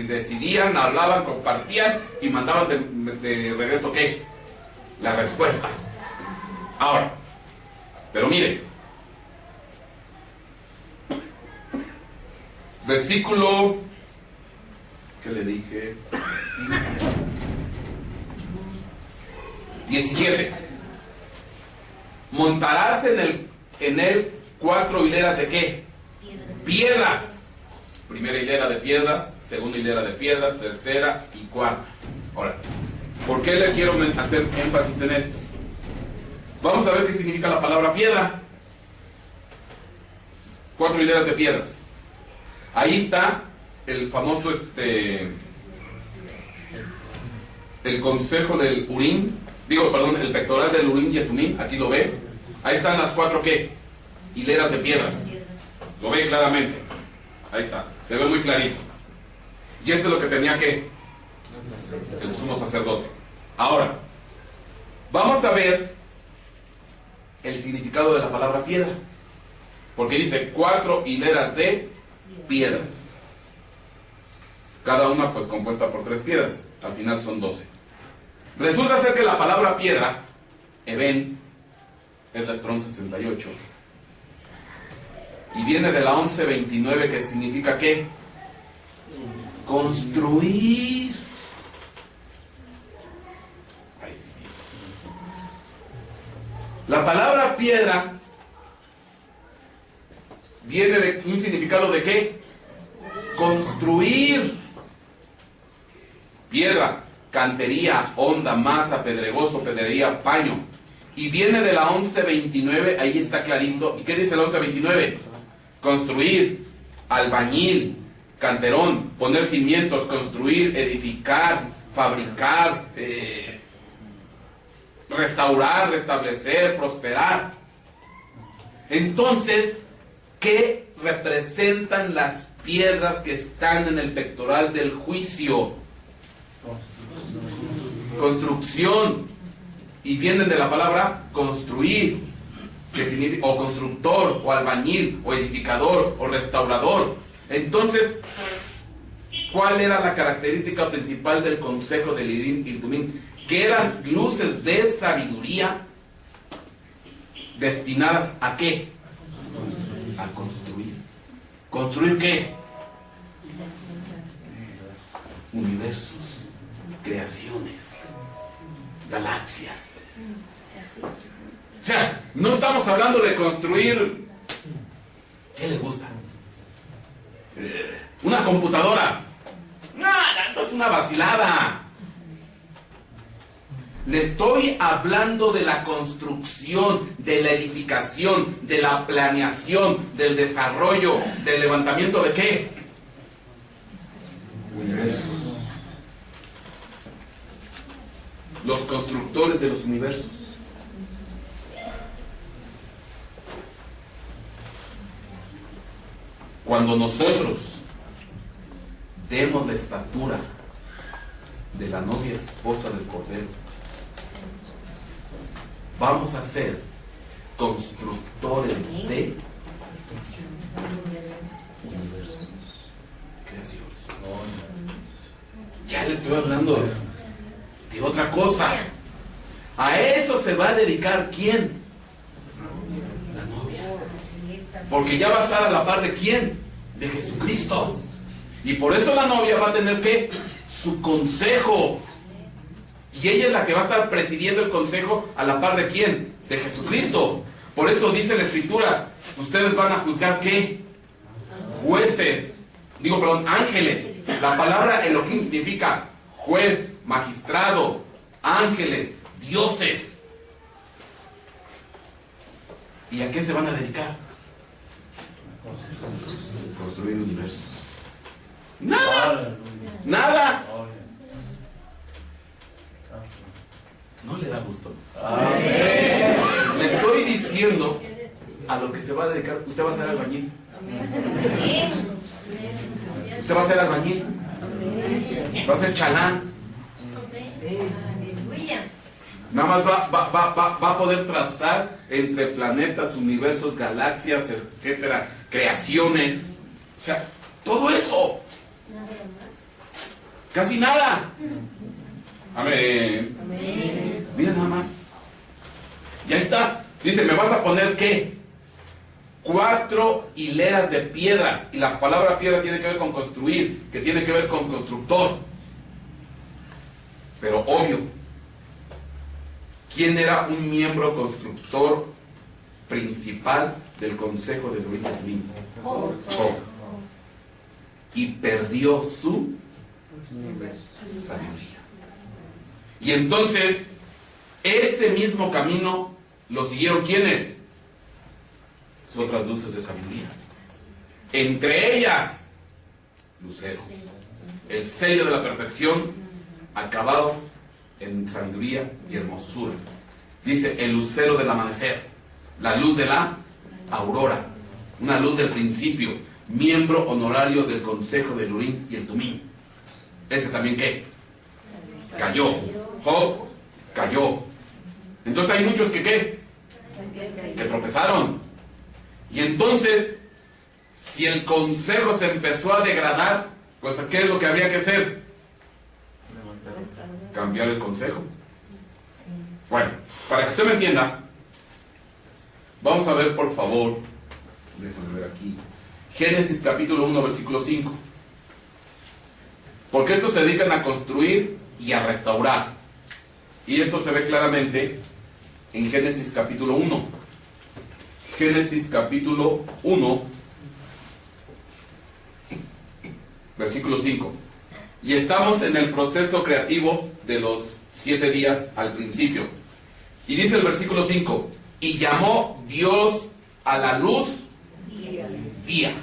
decidían, hablaban, compartían y mandaban de regreso ¿qué? La respuesta. Ahora, pero mire, versículo, ¿qué le dije? 17. Montarás en él 4 hileras de ¿qué? Piedras. Primera hilera de piedras, segunda hilera de piedras, tercera y cuarta. Ahora, ¿por qué le quiero hacer énfasis en esto? Vamos a ver qué significa la palabra piedra. 4 hileras de piedras. Ahí está el famoso el consejo del Urim, el pectoral del Urim y el Tumim, aquí lo ve. Ahí están las 4 ¿qué? Hileras de piedras. Lo ve claramente. Ahí está, se ve muy clarito. Y esto es lo que tenía que el sumo sacerdote. Ahora, vamos a ver el significado de la palabra piedra. Porque dice 4 hileras de piedras. Cada una pues compuesta por 3 piedras. Al final son 12. Resulta ser que la palabra piedra, Eben, es la Strong 68. Y viene de la 1129, que significa ¿qué? Construir. La palabra piedra viene de un significado de ¿qué? Construir. Piedra, cantería, honda, masa, pedregoso, pedrería, paño. Y viene de la 1129, ahí está clarito. ¿Y qué dice la 1129? Construir, albañil, canterón, poner cimientos, construir, edificar, fabricar, restaurar, restablecer, prosperar. Entonces, ¿qué representan las piedras que están en el pectoral del juicio? Construcción. Y vienen de la palabra construir, que significa o constructor, o albañil, o edificador, o restaurador. Entonces, ¿cuál era la característica principal del consejo del Urim y Tumim? Que eran luces de sabiduría destinadas ¿a qué? A construir. ¿Construir qué? Universos, creaciones, galaxias. O sea, no estamos hablando de construir, ¿qué les gusta? Una computadora. No, esto es una vacilada. Le estoy hablando de la construcción, de la edificación, de la planeación, del desarrollo, del levantamiento de ¿qué? Universos. Los constructores de los universos. Cuando nosotros demos la estatura de la novia esposa del Cordero, vamos a ser constructores de universos, creaciones. Ya le estoy hablando de otra cosa. A eso se va a dedicar ¿quién? La novia. Porque ya va a estar a la par de ¿quién? De Jesucristo. Y por eso la novia va a tener ¿qué? Su consejo. Y ella es la que va a estar presidiendo el consejo a la par de ¿quién? De Jesucristo. Por eso dice la Escritura, ustedes van a juzgar ¿qué? Jueces. Ángeles. La palabra Elohim significa juez, magistrado, ángeles, dioses. ¿Y a qué se van a dedicar? Construir universos. Nada. Nada. ¿No le da gusto? Le estoy diciendo a lo que se va a dedicar. Usted va a ser albañil. Usted va a ser albañil. Va a ser chalán. Nada más va a poder trazar entre planetas, universos, galaxias, etcétera, creaciones. O sea, todo eso. Casi nada. Amén. Mira nada más. Ya está. Dice, me vas a poner ¿qué? 4 hileras de piedras. Y la palabra piedra tiene que ver con construir, que tiene que ver con constructor. Pero obvio, ¿quién era un miembro constructor principal del consejo del Urim y Tumim? Job. Y perdió su Sabiduría. Y entonces, ese mismo camino lo siguieron ¿quiénes? Las otras luces de sabiduría. Entre ellas, lucero. El sello de la perfección, acabado en sabiduría y hermosura. Dice, el lucero del amanecer, la luz de la aurora, una luz del principio, miembro honorario del consejo del Urim y el Tumim. Ese también, ¿qué? Cayó. Job cayó. Entonces hay muchos que, ¿qué? Que tropezaron. Y entonces, si el consejo se empezó a degradar, pues ¿qué es lo que habría que hacer? Cambiar el consejo. Bueno, para que usted me entienda, vamos a ver, por favor, déjame ver aquí, Génesis capítulo 1, versículo 5. Porque estos se dedican a construir y a restaurar. Y esto se ve claramente en Génesis capítulo 1. Génesis capítulo 1, versículo 5. Y estamos en el proceso creativo de los 7 días al principio. Y dice el versículo 5, y llamó Dios a la luz día,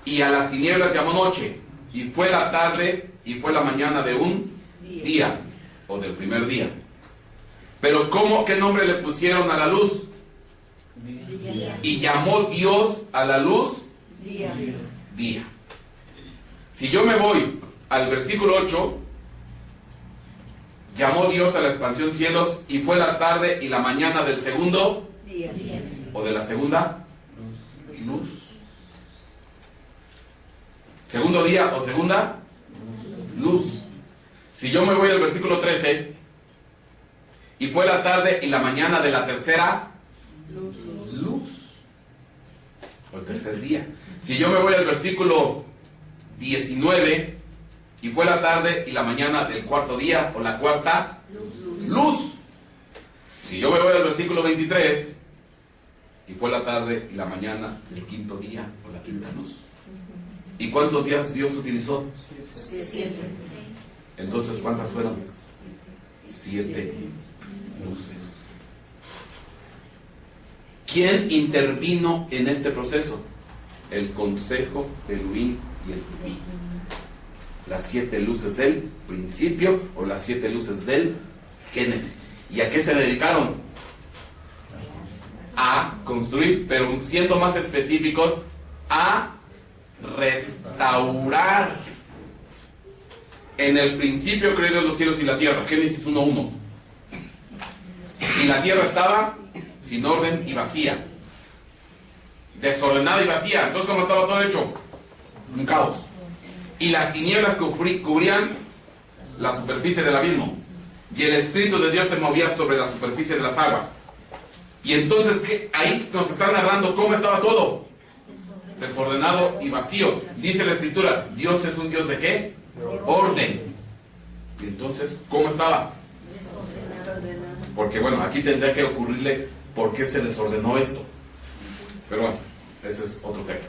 y a las tinieblas llamó noche, y fue la tarde y fue la mañana de un día, o del primer día. Pero ¿qué nombre le pusieron a la luz? Día. Y llamó Dios a la luz día. Si yo me voy al versículo 8, llamó Dios a la expansión cielos y fue la tarde y la mañana del segundo día. O de la segunda luz. Segundo día o segunda luz. Si yo me voy al versículo 13, y fue la tarde y la mañana de la tercera luz. O el tercer día. Si yo me voy al versículo 19, y fue la tarde y la mañana del cuarto día o la cuarta luz. Si yo me voy al versículo 23, y fue la tarde y la mañana del quinto día o la quinta luz. ¿Y cuántos días Dios utilizó? 7. Entonces, ¿cuántas fueron? 7 luces. ¿Quién intervino en este proceso? El consejo del Urim y el Tumim. Las 7 luces del principio o las 7 luces del Génesis. ¿Y a qué se dedicaron? A construir, pero siendo más específicos, a restaurar. En el principio creó Dios los cielos y la tierra, Génesis 1:1. Y la tierra estaba sin orden y vacía, desordenada y vacía. Entonces, ¿cómo estaba todo hecho? Un caos. Y las tinieblas cubrían la superficie del abismo, y el Espíritu de Dios se movía sobre la superficie de las aguas. Y entonces, ¿qué? Ahí nos está narrando cómo estaba todo: desordenado y vacío. Dice la Escritura, Dios es un Dios de ¿qué? Orden. Y entonces, ¿cómo estaba? Porque bueno, aquí tendría que ocurrirle por qué se desordenó esto. Pero bueno, ese es otro tema.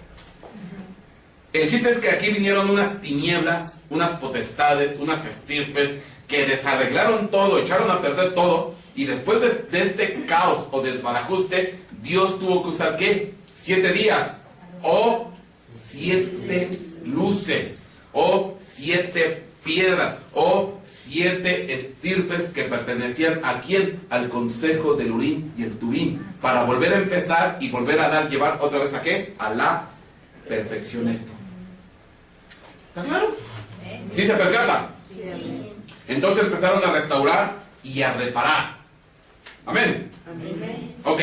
El chiste es que aquí vinieron unas tinieblas, unas potestades, unas estirpes que desarreglaron todo, echaron a perder todo. Y después de este caos o desbarajuste, Dios tuvo que usar ¿qué? 7 días o 7 luces o 7 piedras o 7 estirpes que pertenecían ¿a quién? Al consejo del Urim y el Tumim, para volver a empezar y volver a llevar otra vez ¿a qué? A la perfección esto. ¿Está claro? ¿Sí se percata? Entonces empezaron a restaurar y a reparar. Amén. Ok.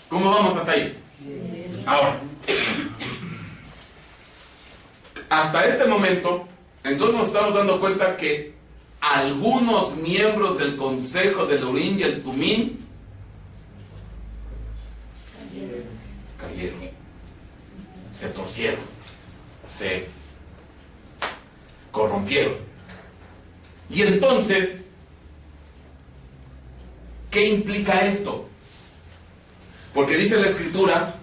¿Cómo vamos hasta ahí? Ahora, hasta este momento, entonces nos estamos dando cuenta que algunos miembros del consejo del Urim y el Tumim cayeron, se torcieron, se corrompieron. Y entonces, ¿qué implica esto? Porque dice la Escritura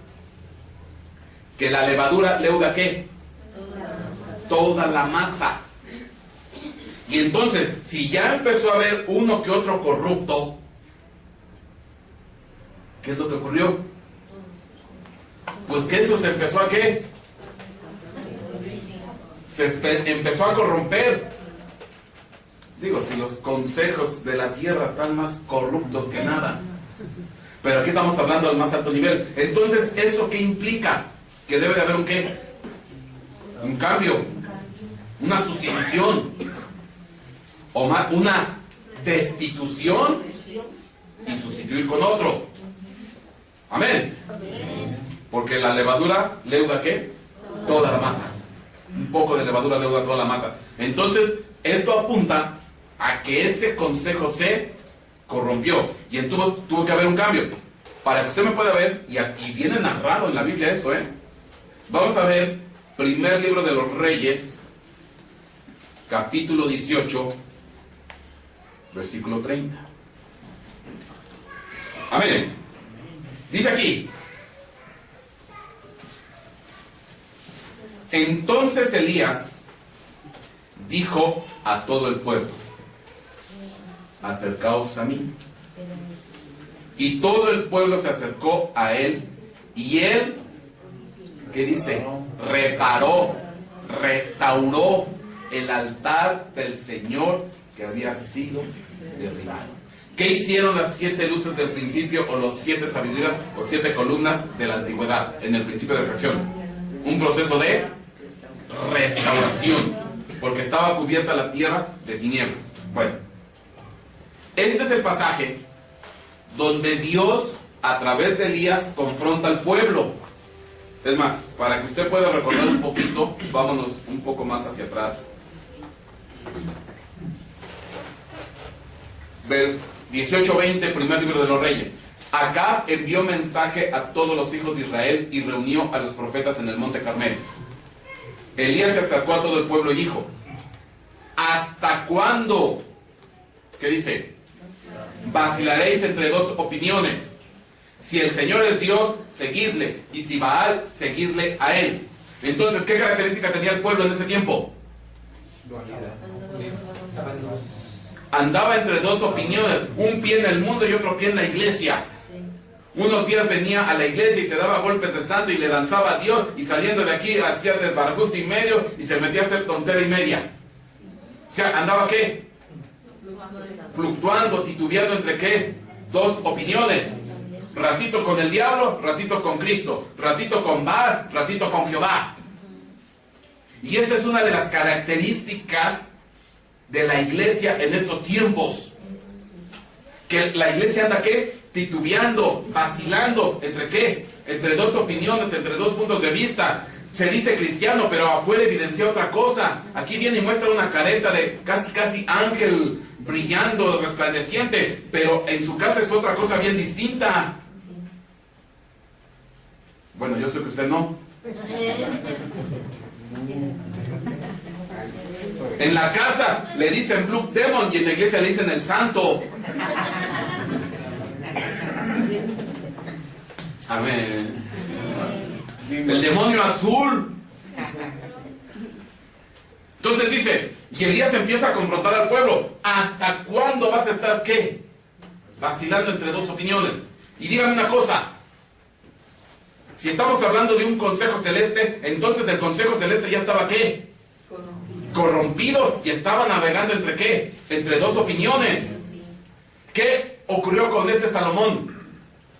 que la levadura leuda ¿qué? Toda la masa. Y entonces, si ya empezó a haber uno que otro corrupto, ¿qué es lo que ocurrió? Pues que eso se empezó a ¿qué? Empezó a corromper. Digo, si los consejos de la tierra están más corruptos que nada. Pero aquí estamos hablando al más alto nivel. Entonces, ¿eso qué implica? Que debe de haber un ¿qué? Un cambio, una sustitución, o más, una destitución y sustituir con otro. Amén. Porque la levadura leuda ¿qué? Toda la masa. Un poco de levadura leuda toda la masa. Entonces, esto apunta a que ese consejo se corrompió. Y entonces tuvo que haber un cambio. Para que usted me pueda ver, y viene narrado en la Biblia eso, vamos a ver, primer libro de los Reyes, capítulo 18, versículo 30. Amén. Dice aquí: entonces Elías dijo a todo el pueblo: acercaos a mí. Y todo el pueblo se acercó a él, y él, ¿qué dice? Reparó, restauró el altar del Señor que había sido derribado. ¿Qué hicieron las 7 luces del principio, o los 7 sabidurías, o 7 columnas de la antigüedad en el principio de la creación? Un proceso de restauración, porque estaba cubierta la tierra de tinieblas. Bueno, este es el pasaje donde Dios, a través de Elías, confronta al pueblo. Es más, para que usted pueda recordar un poquito, vámonos un poco más hacia atrás. Ver 18:20, primer libro de los Reyes. Acab envió mensaje a todos los hijos de Israel y reunió a los profetas en el monte Carmelo. Elías se acercó a todo el pueblo y dijo: ¿hasta cuándo? ¿Qué dice? Vacilaréis entre dos opiniones. Si el Señor es Dios, seguidle, y si Baal, seguidle a él. Entonces, ¿qué característica tenía el pueblo en ese tiempo? Andaba entre dos opiniones, un pie en el mundo y otro pie en la iglesia. Unos días venía a la iglesia y se daba golpes de santo y le danzaba a Dios, y saliendo de aquí hacía desbarajuste y medio y se metía a hacer tontera y media. O sea, ¿andaba qué? Fluctuando, titubeando entre ¿qué? Dos opiniones. Ratito con el diablo, ratito con Cristo. Ratito con Baal, ratito con Jehová. Y esa es una de las características de la iglesia en estos tiempos. Que la iglesia anda ¿qué? Titubeando, vacilando. ¿Entre qué? Entre dos opiniones, entre dos puntos de vista. Se dice cristiano, pero afuera evidencia otra cosa. Aquí viene y muestra una careta de casi ángel brillando, resplandeciente, pero en su casa es otra cosa bien distinta. Bueno, yo sé que usted no. En la casa le dicen Blue Demon y en la iglesia le dicen el santo. Amén. El demonio azul. Entonces dice, y Elías empieza a confrontar al pueblo. ¿Hasta cuándo vas a estar qué? Vacilando entre dos opiniones. Y dígame una cosa. Si estamos hablando de un consejo celeste, entonces el consejo celeste ya estaba ¿qué? Corrompido, y estaba navegando entre ¿qué? Entre dos opiniones. ¿Qué ocurrió con este Salomón?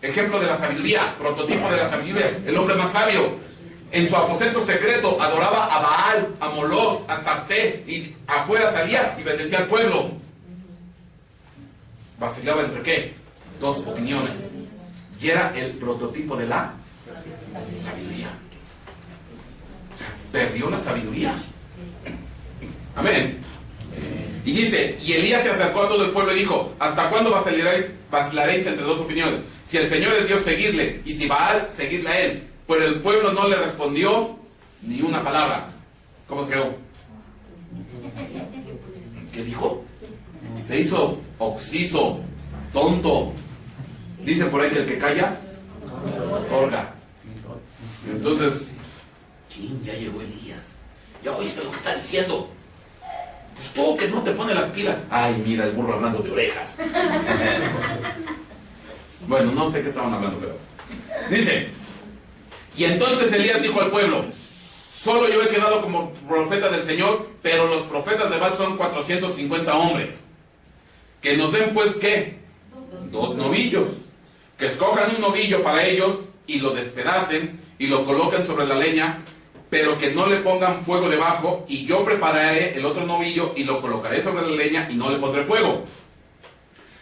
Ejemplo de la sabiduría, prototipo de la sabiduría, el hombre más sabio. En su aposento secreto adoraba a Baal, a Moloch, a Astarte, y afuera salía y bendecía al pueblo. Vacilaba entre ¿qué? Dos opiniones. Y era el prototipo de la sabiduría. O sea, perdió la sabiduría. Amén. Y dice, y Elías se acercó a todo el pueblo y dijo: ¿hasta cuándo vacilaréis entre dos opiniones? Si el Señor es Dios, seguidle, y si Baal, seguidle a él. Pero el pueblo no le respondió ni una palabra. ¿Cómo se quedó? ¿Qué dijo? Se hizo oxiso, tonto. Dicen por ahí que el que calla, otorga. Entonces, ¿quién? Ya llegó Elías. ¿Ya oíste lo que está diciendo? Pues tú que no te pones las pilas. Ay, mira el burro hablando de orejas. Bueno, no sé qué estaban hablando, pero dice: y entonces Elías dijo al pueblo: solo yo he quedado como profeta del Señor, pero los profetas de Baal son 450 hombres. Que nos den pues, ¿qué? 2 novillos. Que escojan un novillo para ellos y lo despedacen y lo coloquen sobre la leña, pero que no le pongan fuego debajo, y yo prepararé el otro novillo y lo colocaré sobre la leña y no le pondré fuego.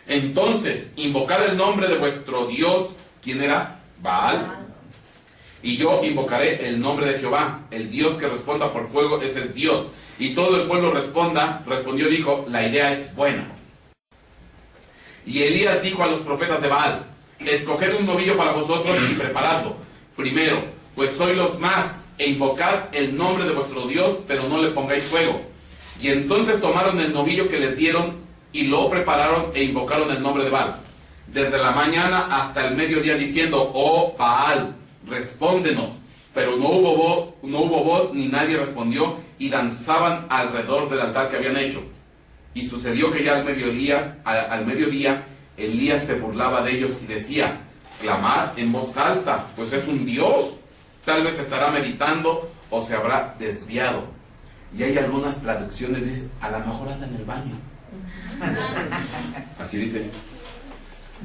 Entonces, invocad el nombre de vuestro Dios. ¿Quién era? Baal. Y yo invocaré el nombre de Jehová, el Dios que responda por fuego, ese es Dios. Y todo el pueblo respondió, dijo: la idea es buena. Y Elías dijo a los profetas de Baal: escoged un novillo para vosotros y preparadlo primero, pues sois los más, e invocad el nombre de vuestro Dios, pero no le pongáis fuego. Y entonces tomaron el novillo que les dieron y lo prepararon e invocaron el nombre de Baal, desde la mañana hasta el mediodía, diciendo: oh Baal, respóndenos. Pero no hubo voz, ni nadie respondió, y danzaban alrededor del altar que habían hecho. Y sucedió que ya al mediodía Elías se burlaba de ellos y decía: clamad en voz alta, pues es un Dios. Tal vez estará meditando o se habrá desviado. Y hay algunas traducciones, dice: a lo mejor anda en el baño. Así dice.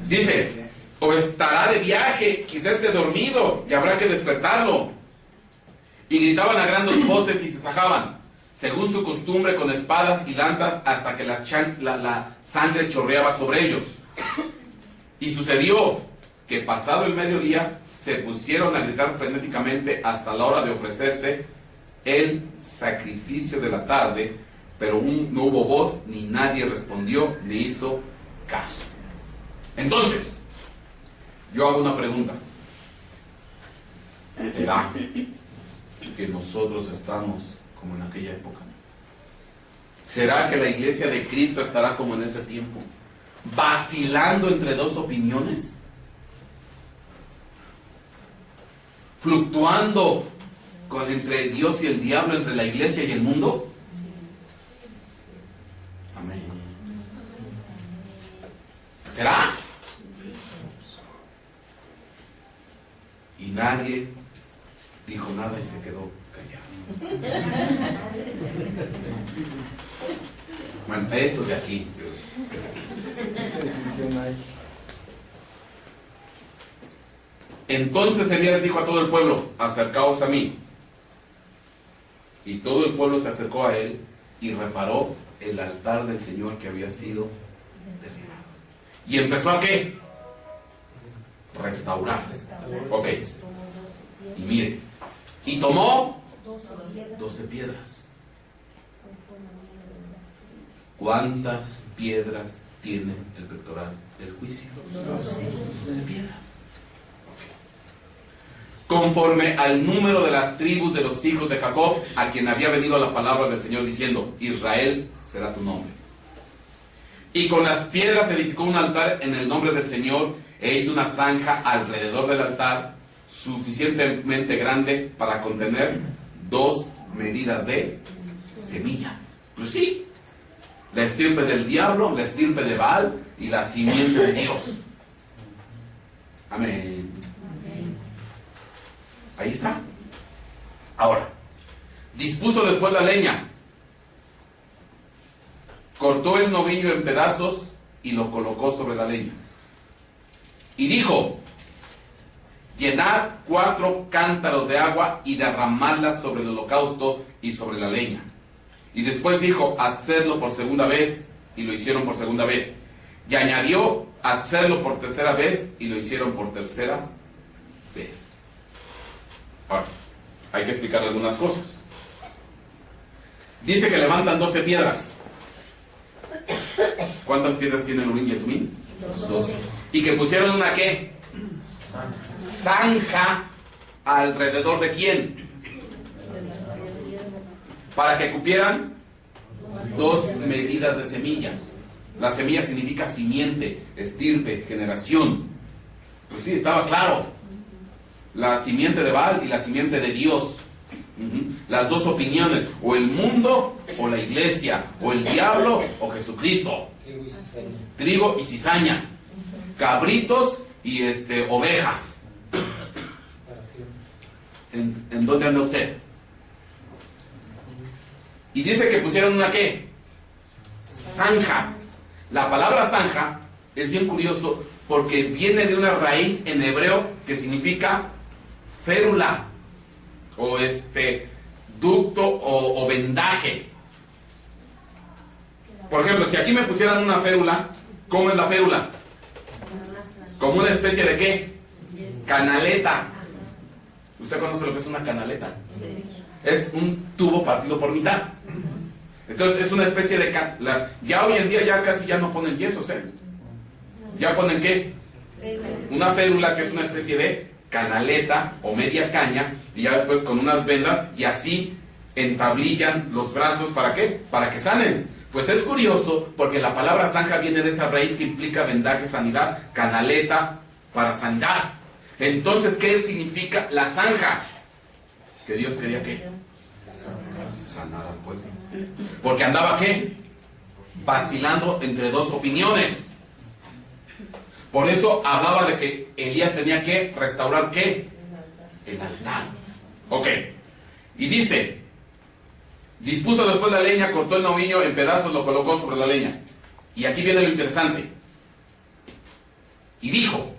Dice: o estará de viaje, quizás esté dormido y habrá que despertarlo. Y gritaban a grandes voces y se sajaban, según su costumbre, con espadas y lanzas, hasta que la sangre chorreaba sobre ellos. Y sucedió que pasado el mediodía se pusieron a gritar frenéticamente hasta la hora de ofrecerse el sacrificio de la tarde, pero no hubo voz, ni nadie respondió, ni hizo caso. Entonces, yo hago una pregunta: ¿será que nosotros estamos como en aquella época? ¿Será que la iglesia de Cristo estará como en ese tiempo, vacilando entre dos opiniones? ¿Fluctuando entre Dios y el diablo, entre la iglesia y el mundo? Amén. ¿Será? Y nadie dijo nada y se quedó callado. Bueno, estos de aquí, Dios. Entonces Elías dijo a todo el pueblo: acercaos a mí. Y todo el pueblo se acercó a él y reparó el altar del Señor que había sido derribado. ¿Y empezó a qué? Restaurar. Ok. Y mire, y tomó 12 piedras. ¿Cuántas piedras tiene el pectoral del juicio? 12 piedras. Conforme al número de las tribus de los hijos de Jacob, a quien había venido la palabra del Señor diciendo: Israel será tu nombre. Y con las piedras edificó un altar en el nombre del Señor, e hizo una zanja alrededor del altar, suficientemente grande para contener 2 medidas de semilla. Pues sí, la estirpe del diablo, la estirpe de Baal y la simiente de Dios. Amén. Ahí está. Ahora, dispuso después la leña, cortó el novillo en pedazos y lo colocó sobre la leña. Y dijo: llenad 4 cántaros de agua y derramadlas sobre el holocausto y sobre la leña. Y después dijo: hacedlo por segunda vez, y lo hicieron por segunda vez. Y añadió: hacerlo por tercera vez, y lo hicieron por tercera vez. Ahora, hay que explicar algunas cosas. Dice que levantan 12 piedras. ¿Cuántas piedras tiene el Urim y el Tumim? 12. Y que pusieron una ¿qué? Zanja alrededor de quién. Para que cupieran 2 medidas de semilla. La semilla significa simiente, estirpe, generación. Pues sí, estaba claro. La simiente de Baal y la simiente de Dios. Las dos opiniones, o el mundo o la iglesia, o el diablo o Jesucristo. Trigo y cizaña. Cabritos y ovejas. ¿En dónde anda usted? Y dice que pusieron una ¿qué? Zanja. La palabra zanja es bien curioso porque viene de una raíz en hebreo que significa férula o ducto o vendaje. Por ejemplo, si aquí me pusieran una férula, ¿cómo es la férula? Como una especie de ¿qué? Canaleta. ¿Usted conoce lo que es una canaleta? Es un tubo partido por mitad. Entonces es una especie de... Ya hoy en día ya casi ya no ponen yesos, ¿eh? ¿Ya ponen qué? Una férula, que es una especie de canaleta o media caña, y ya después con unas vendas, y así entablillan los brazos. ¿Para qué? Para que sanen. Pues es curioso, porque la palabra zanja viene de esa raíz que implica vendaje, sanidad, canaleta para sanidad. Entonces, ¿qué significa la zanja? Que Dios quería que sanar al pueblo. Porque andaba ¿qué? Vacilando entre dos opiniones. Por eso hablaba de que Elías tenía que restaurar ¿qué? El altar. Ok. Y dice, dispuso después la leña, cortó el novillo en pedazos, lo colocó sobre la leña. Y aquí viene lo interesante. Y dijo,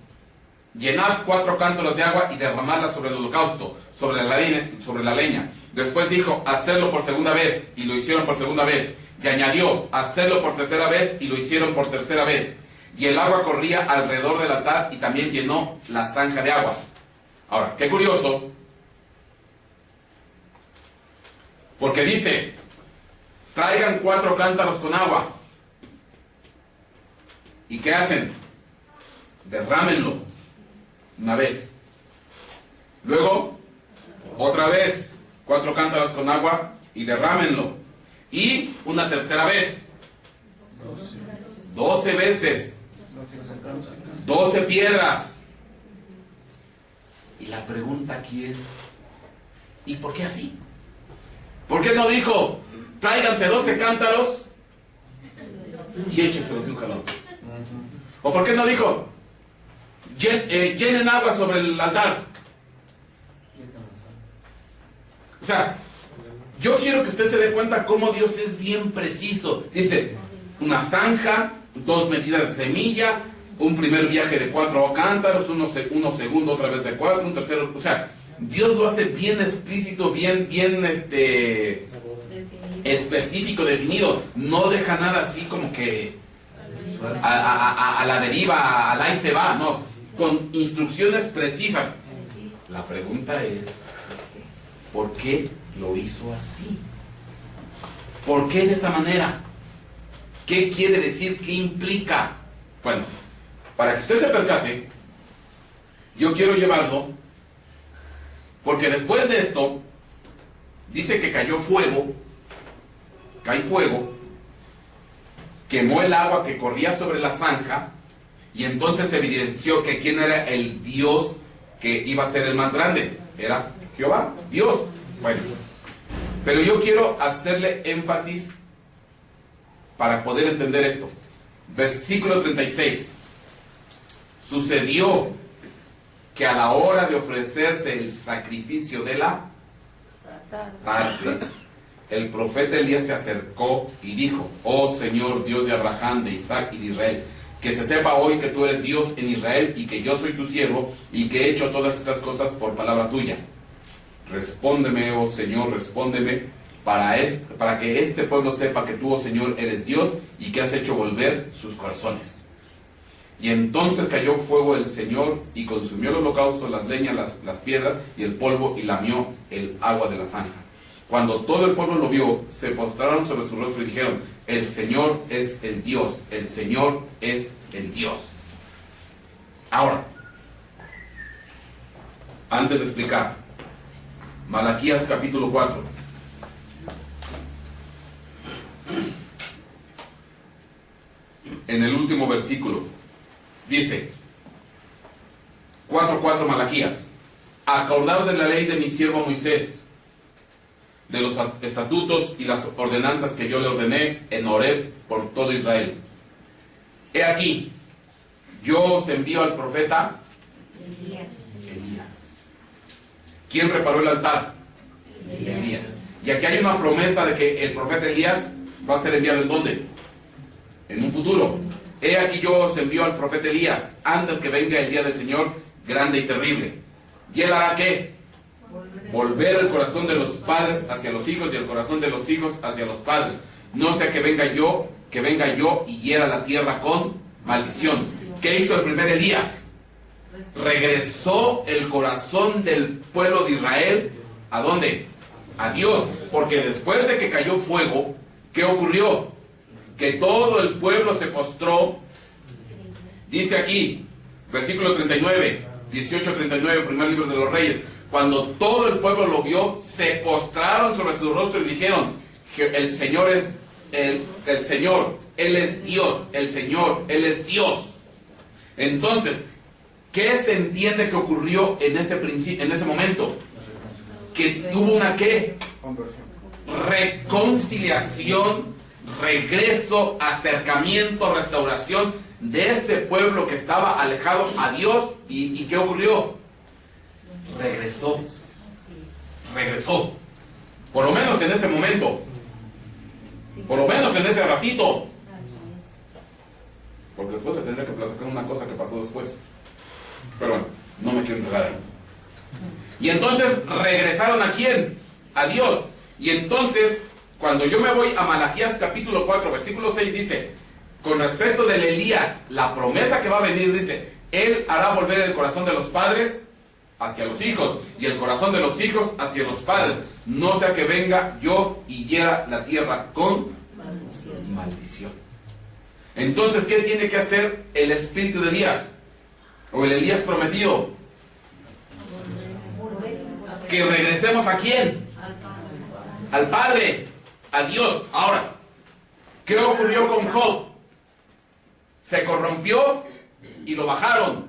llenad 4 cántaros de agua y derramadla sobre el holocausto, sobre la leña. Después dijo, hacedlo por segunda vez, y lo hicieron por segunda vez. Y añadió, hacedlo por tercera vez, y lo hicieron por tercera vez. Y el agua corría alrededor del altar y también llenó la zanja de agua. Ahora, qué curioso, porque dice, traigan 4 cántaros con agua. ¿Y qué hacen? Derrámenlo una vez. Luego, otra vez, 4 cántaros con agua y derrámenlo. Y una tercera vez. 12 veces. 12 piedras. Y la pregunta aquí es, ¿y por qué así? ¿Por qué no dijo, tráiganse 12 cántaros y échenselos de un jalón? ¿O por qué no dijo, llenen agua sobre el altar? O sea, yo quiero que usted se dé cuenta cómo Dios es bien preciso. Dice, una zanja, 2 medidas de semilla, un primer viaje de 4 cántaros, uno segundo otra vez de 4, un tercero. O sea, Dios lo hace bien explícito, bien específico, definido. No deja nada así como que a la deriva, al ahí se va, no. Con instrucciones precisas. La pregunta es, ¿por qué lo hizo así? ¿Por qué de esa manera? ¿Qué quiere decir? ¿Qué implica? Bueno, para que usted se percate, yo quiero llevarlo, porque después de esto, dice que cayó fuego, cae fuego, quemó el agua que corría sobre la zanja, y entonces se evidenció que quién era el Dios que iba a ser el más grande. Era Jehová, Dios. Bueno, pero yo quiero hacerle énfasis para poder entender esto. Versículo 36. Sucedió que a la hora de ofrecerse el sacrificio de la tarde, el profeta Elías se acercó y dijo, oh Señor, Dios de Abraham, de Isaac y de Israel, que se sepa hoy que tú eres Dios en Israel y que yo soy tu siervo y que he hecho todas estas cosas por palabra tuya. Respóndeme, oh Señor, respóndeme, para que este pueblo sepa que tú, oh Señor, eres Dios y que has hecho volver sus corazones. Y entonces cayó fuego el Señor y consumió el holocausto, las leñas, las piedras y el polvo y lamió el agua de la zanja. Cuando todo el pueblo lo vio, se postraron sobre su rostro y dijeron, el Señor es el Dios, el Señor es el Dios. Ahora, antes de explicar, Malaquías capítulo 4. En el último versículo, dice, 4:4 Malaquías, acordaos de la ley de mi siervo Moisés, de los estatutos y las ordenanzas que yo le ordené en Horeb por todo Israel. He aquí, yo os envío al profeta Elías. ¿Quién reparó el altar? Elías. Y aquí hay una promesa de que el profeta Elías va a ser enviado ¿en dónde? En un futuro. He aquí yo os envío al profeta Elías antes que venga el día del Señor grande y terrible. ¿Y él hará qué? Volver el corazón de los padres hacia los hijos y el corazón de los hijos hacia los padres. No sea que venga yo y hiera la tierra con maldición. ¿Qué hizo el primer Elías? Regresó el corazón del pueblo de Israel. ¿A dónde? A Dios. Porque después de que cayó fuego, ¿qué ocurrió? Que todo el pueblo se postró. Dice aquí, versículo 39, 18-39, primer libro de los Reyes. Cuando todo el pueblo lo vio, se postraron sobre su rostro y dijeron: el Señor es el Señor, Él es Dios, el Señor, Él es Dios. Entonces, ¿qué se entiende que ocurrió en ese momento? Que hubo una ¿qué? Reconciliación, regreso, acercamiento, restauración de este pueblo que estaba alejado a Dios. ¿Y qué ocurrió? Regresó. Por lo menos en ese momento. Por lo menos en ese ratito. Porque después le tendré que platicar una cosa que pasó después. Pero bueno, no me quiero enredar ahí. Y entonces regresaron ¿a quién? A Dios. Y entonces, cuando yo me voy a Malaquías capítulo 4, versículo 6, dice, con respecto del Elías, la promesa que va a venir, dice, él hará volver el corazón de los padres hacia los hijos, y el corazón de los hijos hacia los padres, no sea que venga yo y hiera la tierra con maldición. Entonces, ¿qué tiene que hacer el espíritu de Elías? O el Elías prometido. Que regresemos ¿a quién? Al Padre, a Dios. Ahora, ¿qué ocurrió con Job? Se corrompió y lo bajaron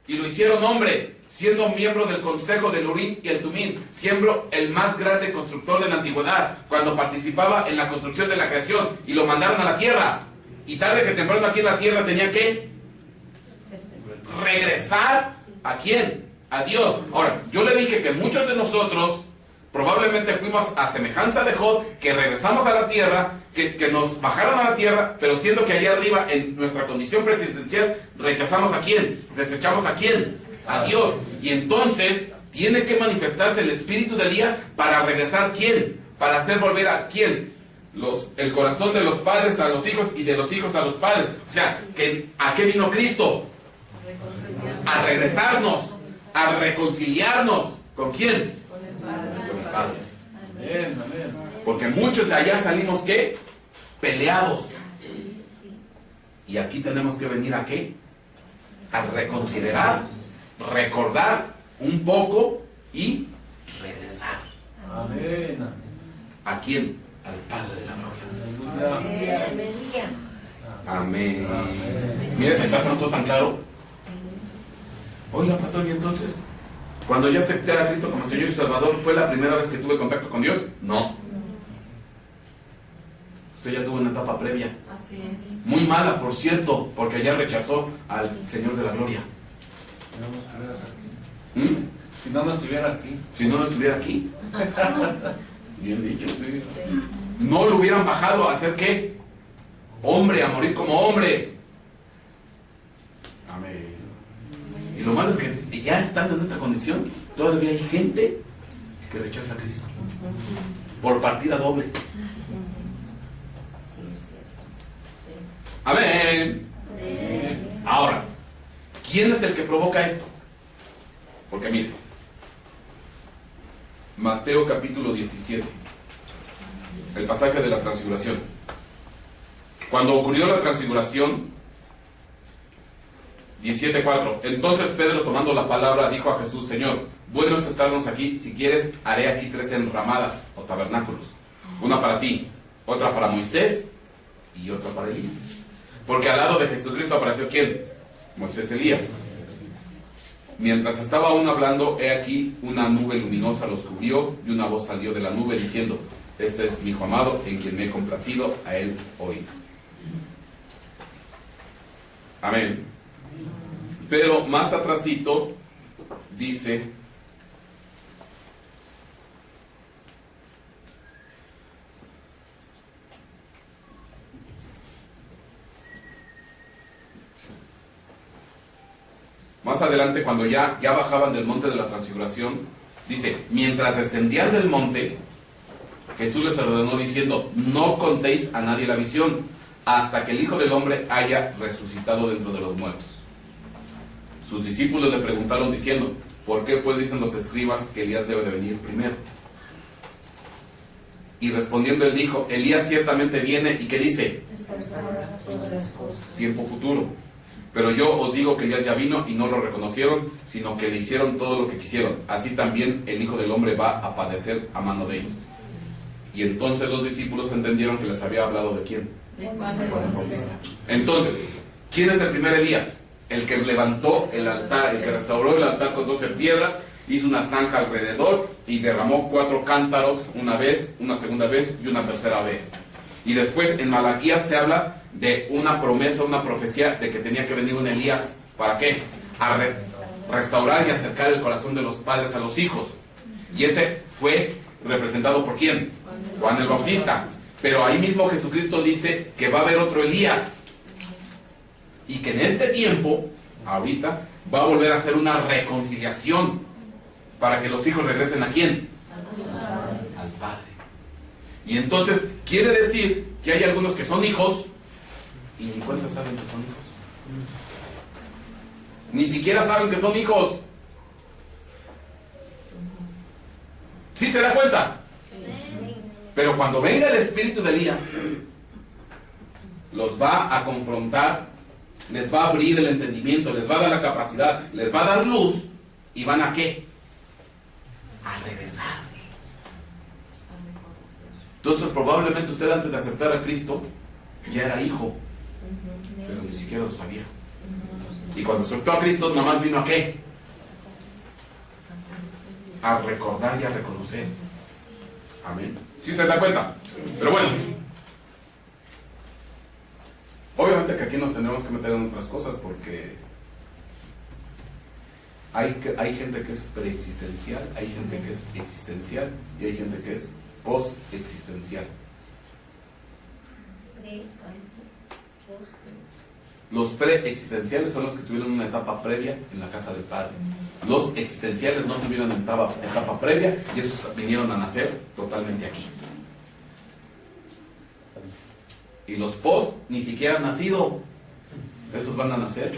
y lo hicieron hombre, siendo miembro del consejo del Urim y el Tumim, siendo el más grande constructor de la antigüedad, cuando participaba en la construcción de la creación, y lo mandaron a la tierra. Y tarde que temprano aquí en la tierra tenía que regresar ¿a quién? A Dios. Ahora, yo le dije que muchos de nosotros probablemente fuimos a semejanza de Job, que regresamos a la tierra, que nos bajaron a la tierra, pero siendo que allá arriba, en nuestra condición preexistencial, rechazamos ¿a quién? Desechamos ¿a quién? A Dios. Y entonces tiene que manifestarse el espíritu de Elías para regresar ¿quién? Para hacer volver ¿a quién? El corazón de los padres a los hijos y de los hijos a los padres. O sea, ¿a qué vino Cristo? A regresarnos, a reconciliarnos. ¿Con quién? Con el Padre. Porque muchos de allá salimos ¿qué? Peleados. Y aquí tenemos que venir ¿a qué? A reconsiderar, recordar un poco y regresar. Amén. ¿A quién? Al Padre de la gloria. Amén. Miren, ¿está pronto tan claro? Oiga, pastor, ¿y entonces? Cuando yo acepté a Cristo como Señor y Salvador, ¿fue la primera vez que tuve contacto con Dios? No. Usted ya tuvo una etapa previa. Así es. Muy mala, por cierto, porque ella rechazó al Señor de la gloria. Si no estuviera aquí. Si no estuviera aquí. Bien dicho. Sí. No lo hubieran bajado a hacer ¿qué? Hombre, a morir como hombre. Amén. Y lo malo es que ya estando en esta condición, todavía hay gente que rechaza a Cristo. Por partida doble. Amén. Ahora, ¿quién es el que provoca esto? Porque mire, Mateo capítulo 17, el pasaje de la transfiguración. Cuando ocurrió la transfiguración, 17:4, entonces Pedro, tomando la palabra, dijo a Jesús: Señor, bueno es estarnos aquí, si quieres haré aquí 3 enramadas o tabernáculos, una para ti, otra para Moisés y otra para Elías. Porque al lado de Jesucristo apareció ¿quién? Moisés, Elías. Mientras estaba aún hablando, he aquí una nube luminosa los cubrió, y una voz salió de la nube diciendo: este es mi hijo amado, en quien me he complacido, a él oíd. Amén. Pero más atrasito dice: más adelante, cuando ya bajaban del monte de la transfiguración, dice: mientras descendían del monte, Jesús les ordenó diciendo: no contéis a nadie la visión, hasta que el Hijo del Hombre haya resucitado dentro de los muertos. Sus discípulos le preguntaron diciendo: ¿por qué pues dicen los escribas que Elías debe de venir primero? Y respondiendo él dijo: Elías ciertamente viene, y que dice: tiempo futuro. Pero yo os digo que Elías ya vino y no lo reconocieron, sino que le hicieron todo lo que quisieron. Así también el Hijo del Hombre va a padecer a mano de ellos. Y entonces los discípulos entendieron que les había hablado de quién. Entonces, ¿quién es el primer Elías? El que levantó el altar, el que restauró el altar con 12 piedras, hizo una zanja alrededor y derramó 4 cántaros, una vez, una segunda vez y una tercera vez. Y después en Malaquías se habla de una promesa, una profecía de que tenía que venir un Elías. ¿Para qué? A restaurar y acercar el corazón de los padres a los hijos. Y ese fue representado por ¿quién? Juan el Bautista. Pero ahí mismo Jesucristo dice que va a haber otro Elías. Y que en este tiempo, ahorita, va a volver a hacer una reconciliación para que los hijos regresen ¿a quién? Al Padre. Y entonces quiere decir que hay algunos que son hijos y ni cuenta saben que son hijos. Ni siquiera saben que son hijos. ¿Sí se da cuenta? Pero cuando venga el espíritu de Elías, los va a confrontar, les va a abrir el entendimiento, les va a dar la capacidad, les va a dar luz, y van ¿a qué? A regresar. Entonces probablemente usted antes de aceptar a Cristo ya era hijo, pero ni siquiera lo sabía. Y cuando aceptó a Cristo nada más vino ¿a qué? A recordar y a reconocer. Amén. ¿Sí se da cuenta? Pero bueno, obviamente que aquí nos tenemos que meter en otras cosas, porque hay gente que es preexistencial, hay gente que es existencial y hay gente que es post-existencial. Los preexistenciales son los que tuvieron una etapa previa en la casa del Padre. Los existenciales no tuvieron etapa previa y esos vinieron a nacer totalmente aquí. Y los post ni siquiera han nacido. Esos van a nacer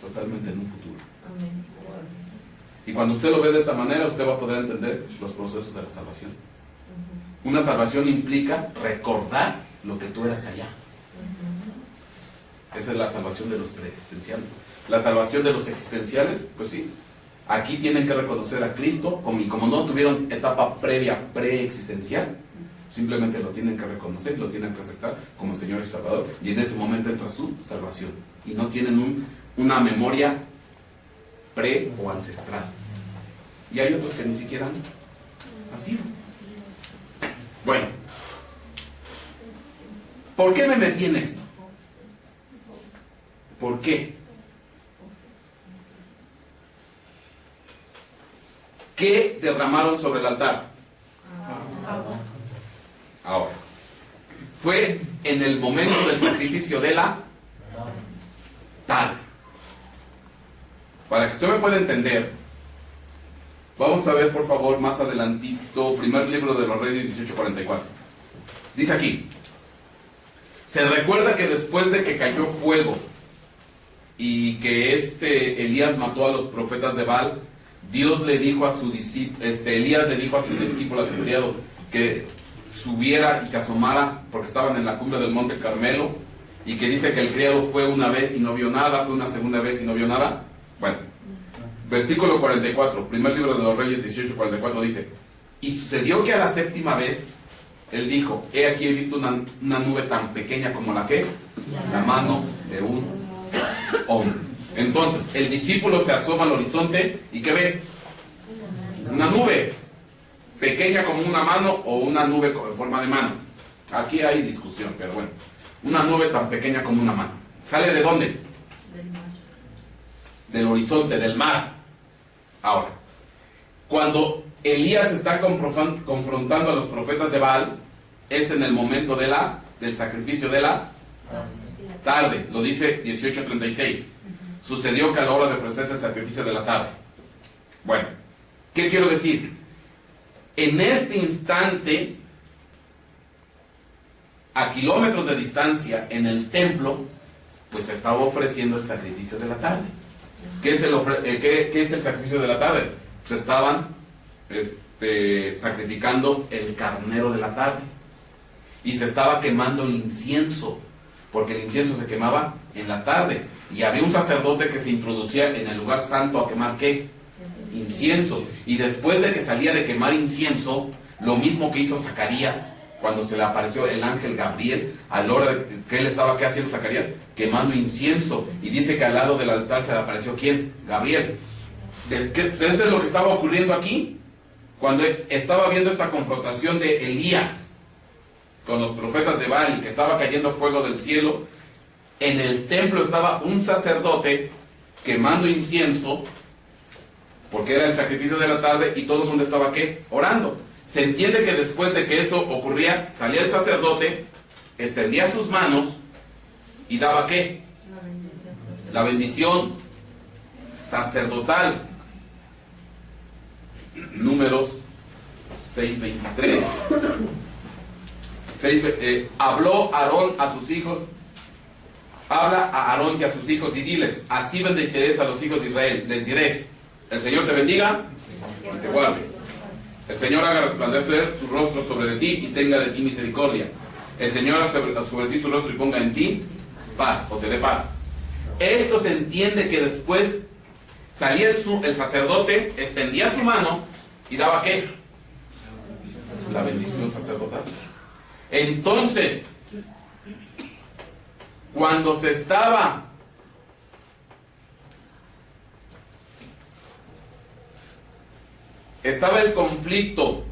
totalmente en un futuro. Y cuando usted lo ve de esta manera, usted va a poder entender los procesos de la salvación. Una salvación implica recordar lo que tú eras allá. Esa es la salvación de los preexistenciales. La salvación de los existenciales, pues sí, aquí tienen que reconocer a Cristo, y como no tuvieron etapa previa preexistencial, simplemente lo tienen que reconocer, lo tienen que aceptar como Señor y Salvador, y en ese momento entra su salvación. Y no tienen una memoria pre o ancestral. Y hay otros que ni siquiera han nacido. Bueno, ¿por qué me metí en esto? ¿Por qué? ¿Qué derramaron sobre el altar? Ahora, fue en el momento del sacrificio de la tarde. Para que usted me pueda entender, vamos a ver por favor más adelantito, primer libro de los Reyes 18:44. Dice aquí: se recuerda que después de que cayó fuego y que Elías mató a los profetas de Baal, Dios le dijo a su discípulo, Elías le dijo a su discípulo, a su criado, que subiera y se asomara, porque estaban en la cumbre del monte Carmelo, y que dice que el criado fue una vez y no vio nada, fue una segunda vez y no vio nada. Bueno, versículo 44, primer libro de los Reyes 18:44 dice: y sucedió que a la séptima vez él dijo: he aquí he visto una nube tan pequeña como la mano de un hombre. Entonces, el discípulo se asoma al horizonte y ¿qué ve? Una nube, pequeña como una mano o una nube en forma de mano. Aquí hay discusión, pero bueno. Una nube tan pequeña como una mano. ¿Sale de dónde? Del mar. Del horizonte, del mar. Ahora, cuando Elías está confrontando a los profetas de Baal, es en el momento del sacrificio de la tarde. Lo dice 18:36. Sucedió que a la hora de ofrecerse el sacrificio de la tarde. Bueno, ¿qué quiero decir? En este instante, a kilómetros de distancia, en el templo, pues se estaba ofreciendo el sacrificio de la tarde. ¿Qué es el sacrificio de la tarde? Pues estaban sacrificando el carnero de la tarde. Y se estaba quemando el incienso, porque el incienso se quemaba en la tarde. Y había un sacerdote que se introducía en el lugar santo a quemar ¿qué? Incienso. Y después de que salía de quemar incienso, lo mismo que hizo Zacarías, cuando se le apareció el ángel Gabriel, a la hora de que él estaba, ¿qué haciendo Zacarías? Quemando incienso. Y dice que al lado del altar se le apareció ¿quién? Gabriel. Eso es lo que estaba ocurriendo aquí, cuando estaba viendo esta confrontación de Elías con los profetas de Baal y que estaba cayendo fuego del cielo. En el templo estaba un sacerdote quemando incienso, porque era el sacrificio de la tarde, y todo el mundo estaba ¿qué? Orando. Se entiende que después de que eso ocurría, salía el sacerdote, extendía sus manos y daba ¿qué? La bendición sacerdotal. Números 6:23. Habló Aarón a sus hijos. Habla a Aarón y a sus hijos y diles: así bendeciréis a los hijos de Israel. Les diréis: el Señor te bendiga y te guarde. El Señor haga resplandecer su rostro sobre de ti y tenga de ti misericordia. El Señor haga sobre ti su rostro y ponga en ti paz, o te dé paz. Esto se entiende que después salía el sacerdote, extendía su mano y daba ¿qué? La bendición sacerdotal. Entonces, cuando estaba el conflicto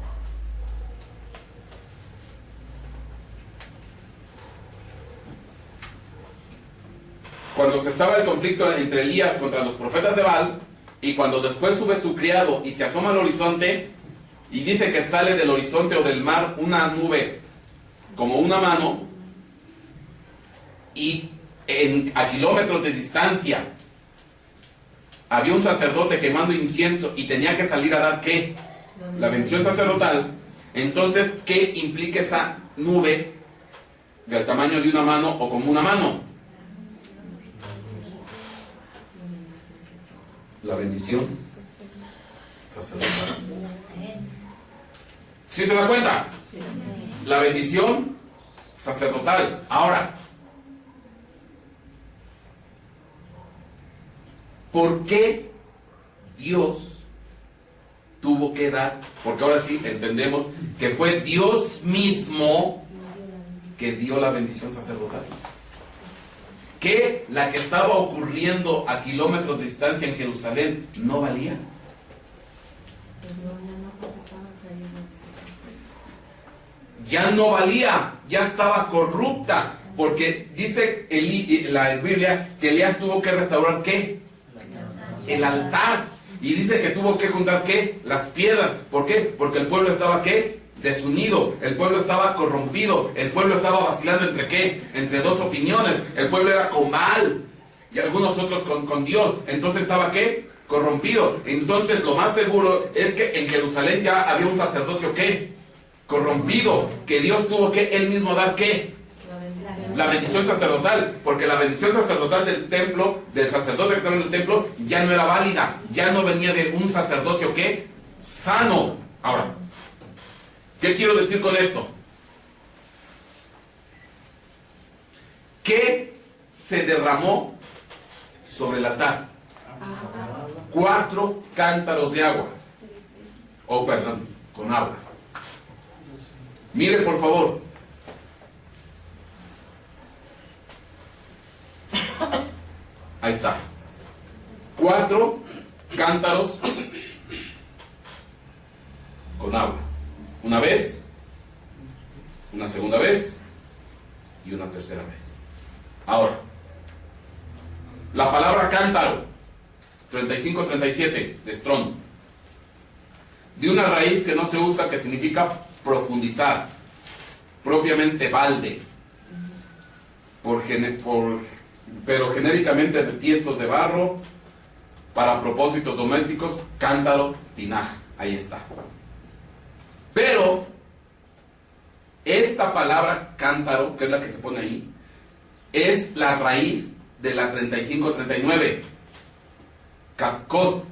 entre Elías contra los profetas de Baal, y cuando después sube su criado y se asoma al horizonte y dice que sale del horizonte o del mar una nube como una mano, y a kilómetros de distancia había un sacerdote quemando incienso y tenía que salir a dar ¿qué? La bendición sacerdotal. Entonces, ¿qué implica esa nube del tamaño de una mano o como una mano? La bendición sacerdotal. ¿Sí se da cuenta? La bendición sacerdotal. Ahora, ¿por qué Dios tuvo que dar? Porque ahora sí entendemos que fue Dios mismo que dio la bendición sacerdotal. ¿Que la que estaba ocurriendo a kilómetros de distancia en Jerusalén no valía? Ya no valía, ya estaba corrupta, porque dice la Biblia que Elías tuvo que restaurar ¿qué? El altar. Y dice que tuvo que juntar ¿qué? Las piedras. ¿Por qué? Porque el pueblo estaba ¿qué? Desunido, el pueblo estaba corrompido, el pueblo estaba vacilando entre ¿qué? Entre dos opiniones. El pueblo era con Baal y algunos otros con Dios. Entonces estaba ¿qué? Corrompido. Entonces lo más seguro es que en Jerusalén ya había un sacerdocio ¿qué? Corrompido, que Dios tuvo que él mismo dar ¿qué? La bendición sacerdotal, porque la bendición sacerdotal del templo, del sacerdote que estaba en el templo, ya no era válida, ya no venía de un sacerdocio ¿qué? Sano. Ahora, ¿qué quiero decir con esto? ¿Qué se derramó sobre el altar? 4 cántaros de agua. Con agua. Mire por favor. Ahí está. 4 cántaros con agua. Una vez, una segunda vez y una tercera vez. Ahora, la palabra cántaro, 35-37 de Strong, de una raíz que no se usa, que significa profundizar, propiamente balde, pero genéricamente de tiestos de barro, para propósitos domésticos, cántaro, tinaja, ahí está. Pero esta palabra cántaro, que es la que se pone ahí, es la raíz de la 35-39, Capcod,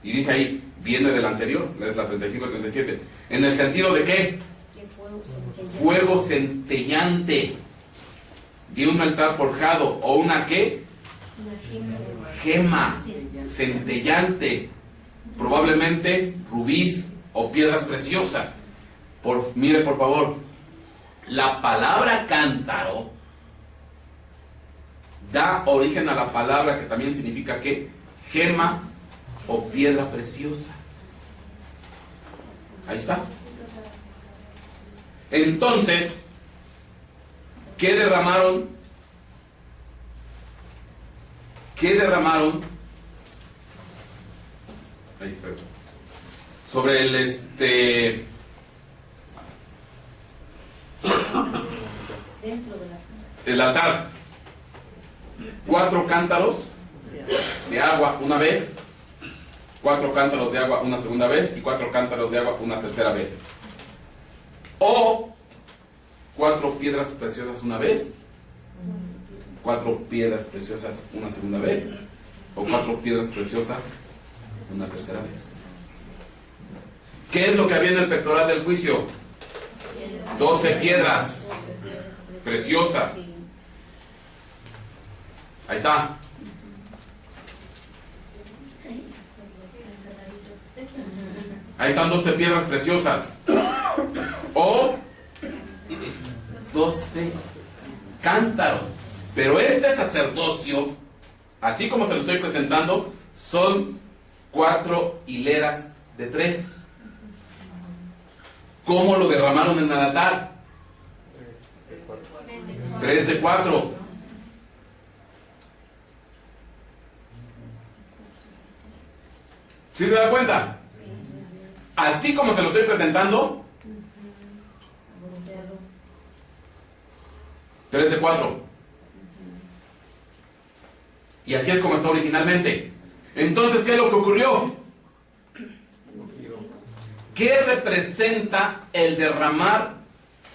y dice ahí, viene del anterior, es la 35-37, en el sentido de ¿qué? Fuego centellante de un altar forjado, o una ¿qué? Gema centellante, probablemente rubíes o piedras preciosas. Mire por favor, la palabra cántaro da origen a la palabra que también significa ¿qué? Gema o piedra preciosa. Ahí está. Entonces, ¿qué derramaron? ¿Qué derramaron? Ay, perdón. Sobre el el altar. 4 cántaros de agua una vez, 4 cántaros de agua una segunda vez y 4 cántaros de agua una tercera vez. O 4 piedras preciosas una vez, 4 piedras preciosas una segunda vez, o 4 piedras preciosas una tercera vez. ¿Qué es lo que había en el pectoral del juicio? 12 piedras preciosas. Ahí está. Ahí están 12 piedras preciosas. O 12 cántaros. Pero este sacerdocio, así como se lo estoy presentando, son 4 hileras de 3. ¿Cómo lo derramaron en el altar? 3 de 4. ¿Sí se da cuenta? Así como se lo estoy presentando, 3 de 4. Y así es como está originalmente. Entonces, ¿qué es lo que ocurrió? ¿Qué representa el derramar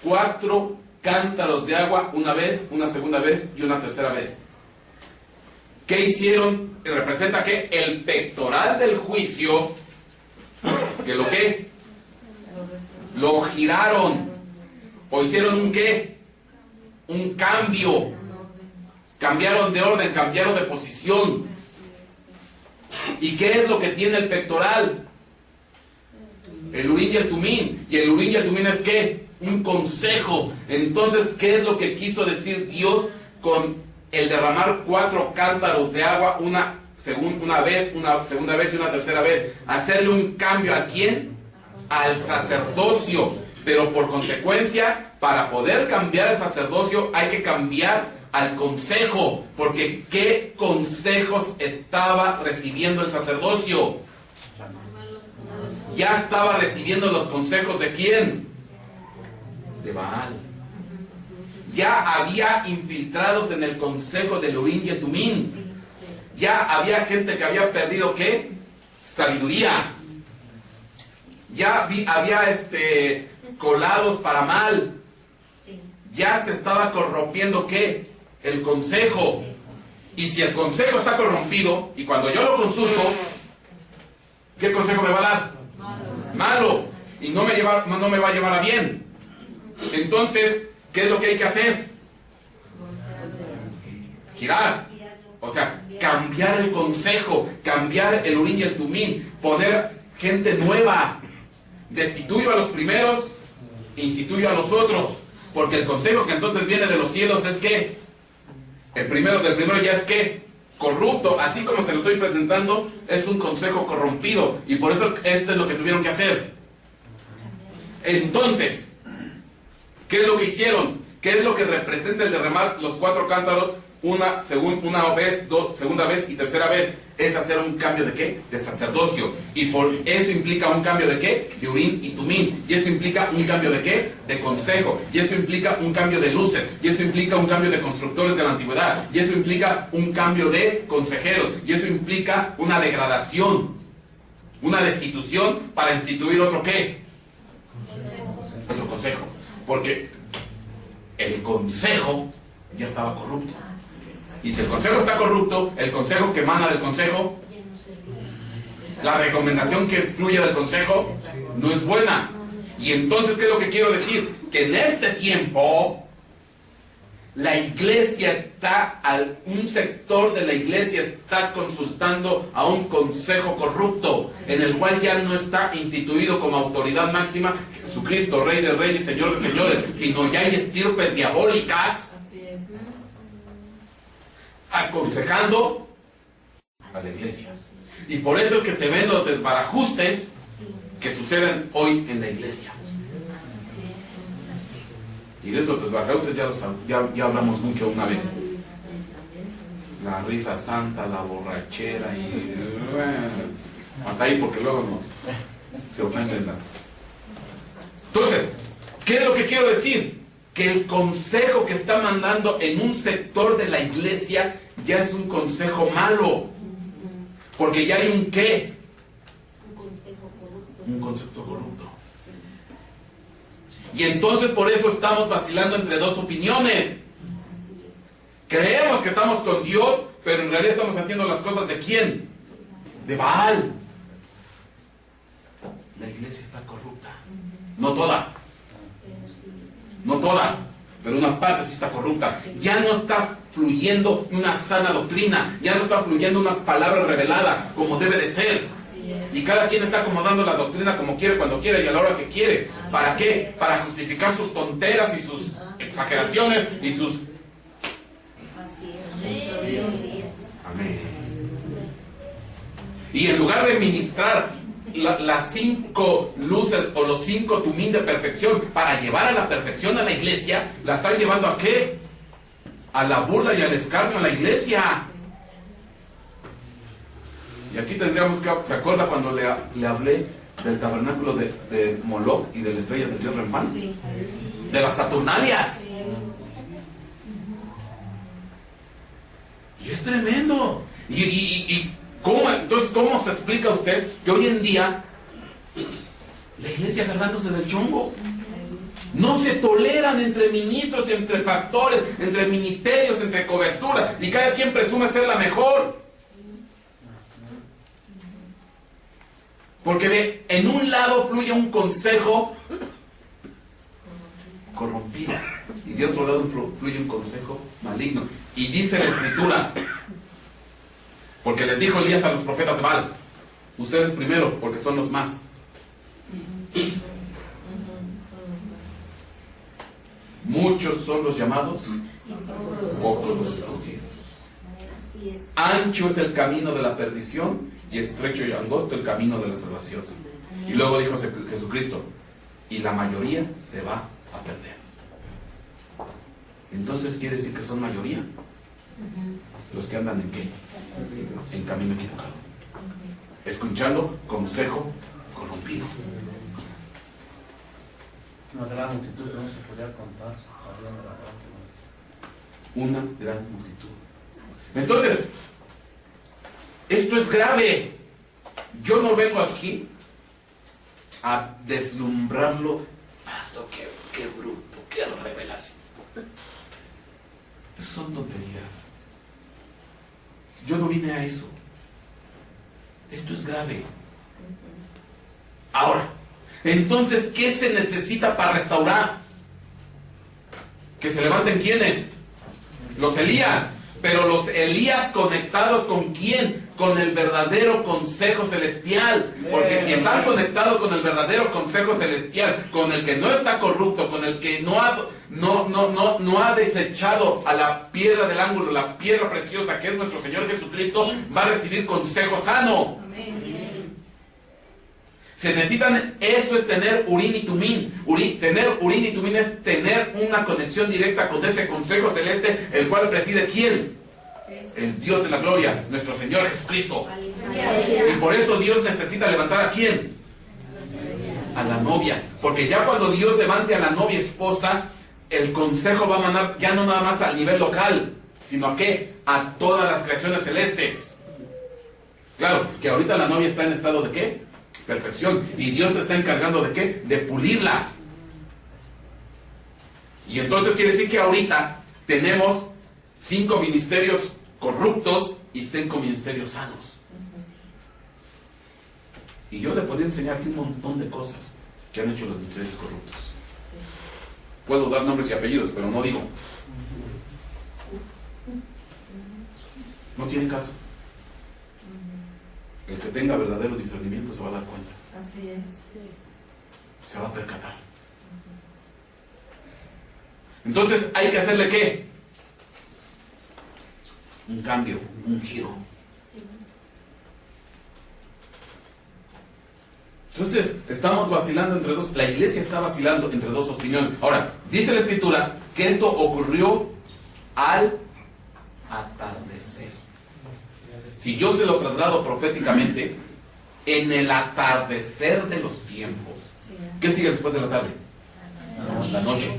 4 cántaros de agua una vez, una segunda vez y una tercera vez? ¿Qué hicieron? ¿Representa qué? El pectoral del juicio, que lo que lo giraron, o hicieron un qué, un cambio, cambiaron de orden, cambiaron de posición. ¿Y qué es lo que tiene el pectoral? El Urín y el Tumín. Y el Urín y el Tumín es ¿qué? Un consejo. Entonces, ¿qué es lo que quiso decir Dios con el derramar 4 cántaros de agua una vez, una segunda vez y una tercera vez? Hacerle un cambio ¿a quién? Al sacerdocio. Pero por consecuencia, para poder cambiar el sacerdocio hay que cambiar al consejo. Porque ¿qué consejos estaba recibiendo el sacerdocio? Ya estaba recibiendo los consejos ¿de quién? De Baal. Ya había infiltrados en el consejo del Urín y el Tumín. Ya había gente que había perdido ¿qué? Sabiduría. Ya había colados para mal. Ya se estaba corrompiendo ¿qué? El consejo. Y si el consejo está corrompido, y cuando yo lo consulto, ¿qué consejo me va a dar? Malo. Y no me va a llevar a bien. Entonces, ¿qué es lo que hay que hacer? Girar. O sea, cambiar el consejo, cambiar el Urín y el Tumín, poner gente nueva. Destituyo a los primeros, instituyo a los otros. Porque el consejo que entonces viene de los cielos es que el primero del primero ya es que corrupto, así como se lo estoy presentando, es un consejo corrompido. Y por eso esto es lo que tuvieron que hacer. Entonces, ¿qué es lo que hicieron? ¿Qué es lo que representa el derramar los 4 cántaros? Una vez, segunda vez y tercera vez. Es hacer un cambio de ¿qué? De sacerdocio. Y por eso implica un cambio de ¿qué? De Urim y Tumim. Y esto implica un cambio de ¿qué? De consejo. Y esto implica un cambio de luces. Y esto implica un cambio de constructores de la antigüedad. Y eso implica un cambio de consejeros. Y eso implica una degradación, una destitución para instituir otro ¿qué? Otro consejo. Porque el consejo ya estaba corrupto. Y si el consejo está corrupto, el consejo que emana del consejo, la recomendación que fluye del consejo, no es buena. Y entonces, ¿qué es lo que quiero decir? Que en este tiempo, la iglesia está, un sector de la iglesia está consultando a un consejo corrupto, en el cual ya no está instituido como autoridad máxima Jesucristo, Rey de Reyes, Señor de Señores, sino ya hay estirpes diabólicas aconsejando a la iglesia. Y por eso es que se ven los desbarajustes que suceden hoy en la iglesia. Y de esos desbarajustes ya hablamos mucho una vez. La risa santa, la borrachera y hasta ahí, porque luego se ofenden las... Entonces, ¿qué es lo que quiero decir? Que el consejo que está mandando en un sector de la iglesia ya es un consejo malo. Porque ya hay un ¿qué? Un concepto corrupto. Y entonces por eso estamos vacilando entre dos opiniones. Creemos que estamos con Dios, pero en realidad estamos haciendo las cosas ¿de quién? De Baal. La iglesia está corrupta. No toda. No toda, pero una parte sí está corrupta. Ya no está fluyendo una sana doctrina. Ya no está fluyendo una palabra revelada como debe de ser. Y cada quien está acomodando la doctrina como quiere, cuando quiere y a la hora que quiere. ¿Para qué? Para justificar sus tonteras y sus exageraciones y sus... Amén. Y en lugar de ministrar las 5 luces o los 5 tumín de perfección para llevar a la perfección a la iglesia, la están llevando ¿a qué? A la burla y al escarnio a la iglesia. Y aquí tendríamos que... ¿Se acuerda cuando le hablé del tabernáculo de Moloch y de la estrella del dios Renfán? Sí. De las Saturnalias. Sí. Y es tremendo. Y entonces, ¿cómo se explica usted que hoy en día la iglesia agarrándose del chongo? No se toleran entre ministros, entre pastores, entre ministerios, entre cobertura, y cada quien presume ser la mejor. Porque en un lado fluye un consejo corrompido y de otro lado fluye un consejo maligno. Y dice la Escritura, porque les dijo Elías a los profetas de Baal, ustedes primero, porque son los más. Muchos son los llamados, pocos los escogidos. Ancho es el camino de la perdición y estrecho y angosto el camino de la salvación. Y luego dijo Jesucristo, y la mayoría se va a perder. Entonces quiere decir que son mayoría los que andan en qué? En camino equivocado, escuchando consejo corrompido. Una gran multitud no se podía contar. Una gran multitud. Entonces, esto es grave. Yo no vengo aquí a deslumbrarlo. Pastor, qué bruto, qué revelación. Eso son tonterías. Yo no vine a eso. Esto es grave. Ahora, entonces, ¿qué se necesita para restaurar? ¿Que se levanten quiénes? Los Elías. Pero los Elías conectados ¿con quién? Con el verdadero consejo celestial. Porque si están conectados con el verdadero consejo celestial, con el que no está corrupto, con el que no ha desechado a la piedra del ángulo, la piedra preciosa que es nuestro Señor Jesucristo, va a recibir consejo sano. Se necesitan, eso es tener Urín y Tumín. Tener Urín y Tumín es tener una conexión directa con ese consejo celeste, el cual preside ¿quién? El Dios de la gloria, nuestro Señor Jesucristo. Y por eso Dios necesita levantar ¿a quién? A la novia. Porque ya cuando Dios levante a la novia esposa, el consejo va a mandar ya no nada más al nivel local, sino ¿a qué? A todas las creaciones celestes. Claro, que ahorita la novia está en estado de ¿qué? Perfección. Y Dios se está encargando de ¿qué? De pulirla. Y entonces quiere decir que ahorita tenemos 5 ministerios corruptos y 5 ministerios sanos. Y yo le podría enseñar aquí un montón de cosas que han hecho los ministerios corruptos. Puedo dar nombres y apellidos, pero no digo. No tiene caso. El que tenga verdadero discernimiento se va a dar cuenta. Así es. Se va a percatar. Entonces hay que hacerle ¿qué? Un cambio, un giro. Entonces estamos vacilando entre dos. La iglesia está vacilando entre dos opiniones. Ahora, dice la Escritura que esto ocurrió al atardecer. Si yo se lo traslado proféticamente, en el atardecer de los tiempos. ¿Qué sigue después de la tarde? La noche.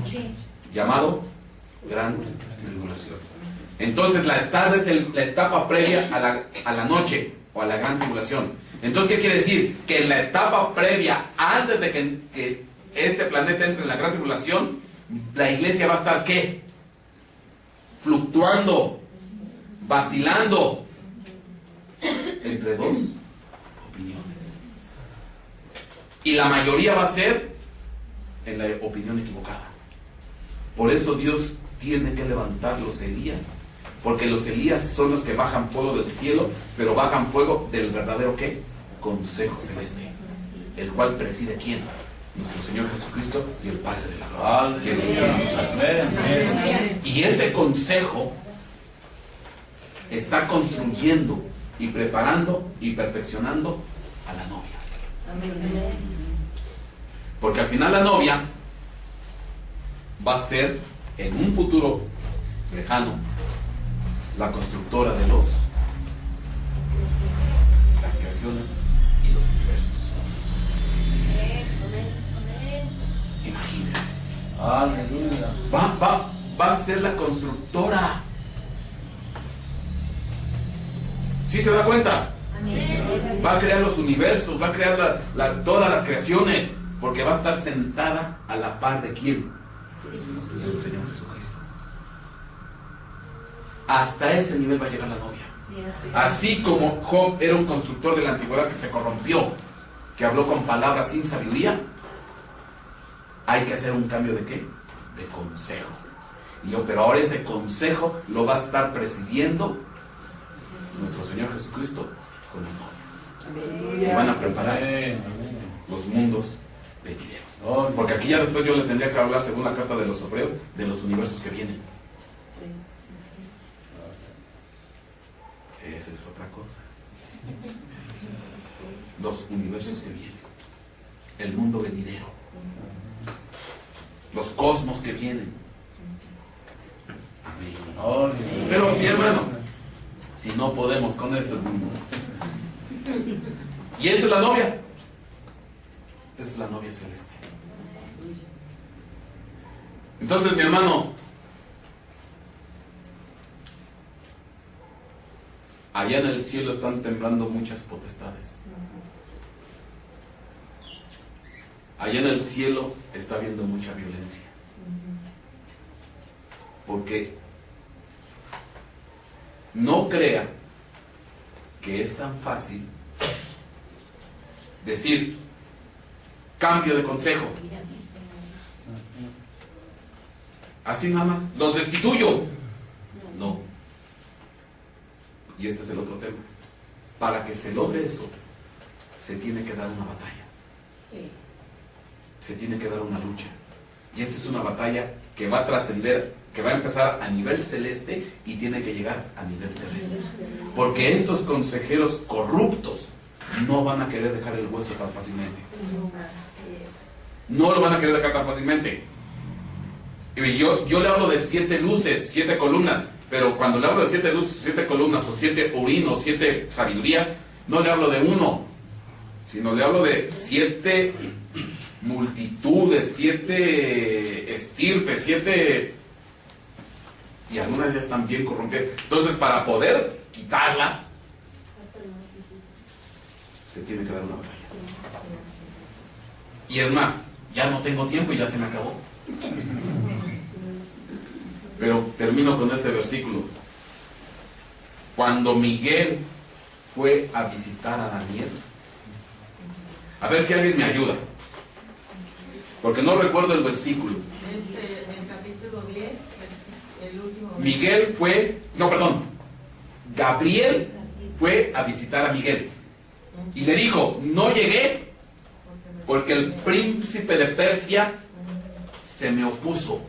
Llamado gran tribulación. Entonces la tarde es la etapa previa a la noche o a la gran tribulación. Entonces, ¿qué quiere decir? Que en la etapa previa, antes de que este planeta entre en la gran tribulación, la iglesia va a estar ¿qué? Fluctuando, vacilando entre dos opiniones. Y la mayoría va a ser en la opinión equivocada. Por eso Dios tiene que levantar los Elías. Porque los Elías son los que bajan fuego del cielo, pero bajan fuego del verdadero ¿qué? Consejo celeste. El cual preside ¿quién? Nuestro Señor Jesucristo y el Padre de la gloria. Y el Espíritu Santo. Y ese consejo está construyendo y preparando y perfeccionando a la novia. Porque al final la novia va a ser en un futuro lejano la constructora de las creaciones y los universos. Imagínense. Aleluya. Va a ser la constructora. ¿Sí se da cuenta? Va a crear los universos, va a crear todas las creaciones, porque va a estar sentada a la par de ¿quién? Del Señor Jesucristo. Hasta ese nivel va a llegar la novia. Así como Job era un constructor de la antigüedad que se corrompió, que habló con palabras sin sabiduría, hay que hacer un cambio ¿de qué? De consejo. Pero ahora ese consejo lo va a estar presidiendo nuestro Señor Jesucristo con la novia. Y van a preparar los mundos venideros. Porque aquí ya después yo le tendría que hablar, según la carta de los Hebreos, de los universos que vienen. Esa es otra cosa. Los universos que vienen. El mundo venidero. Los cosmos que vienen. Amén. Pero mi hermano, si no podemos con esto, y esa es la novia. Esa es la novia celeste. Entonces, mi hermano, allá en el cielo están temblando muchas potestades. Allá en el cielo está habiendo mucha violencia. Porque no crea que es tan fácil decir cambio de consejo. Así nada más. ¿Los destituyo? No. Y este es el otro tema. Para que se logre eso, se tiene que dar una batalla. Sí. Se tiene que dar una lucha. Y esta es una batalla que va a trascender, que va a empezar a nivel celeste y tiene que llegar a nivel terrestre. Porque estos consejeros corruptos no van a querer dejar el hueso tan fácilmente. No lo van a querer dejar tan fácilmente. Y yo le hablo de 7 luces, 7 columnas, pero cuando le hablo de 7 luces, 7 columnas, o 7 urinos, 7 sabidurías, no le hablo de uno, sino le hablo de 7 multitudes, 7 estirpes, 7... Y algunas ya están bien corrompidas. Entonces, para poder quitarlas, se tiene que dar una batalla. Y es más, ya no tengo tiempo y ya se me acabó. Pero termino con este versículo. Cuando Miguel fue a visitar a Daniel, a ver si alguien me ayuda, porque no recuerdo el versículo. Es el capítulo 10, el último. Miguel fue, no, perdón, Gabriel fue a visitar a Miguel y le dijo, no llegué porque el príncipe de Persia se me opuso.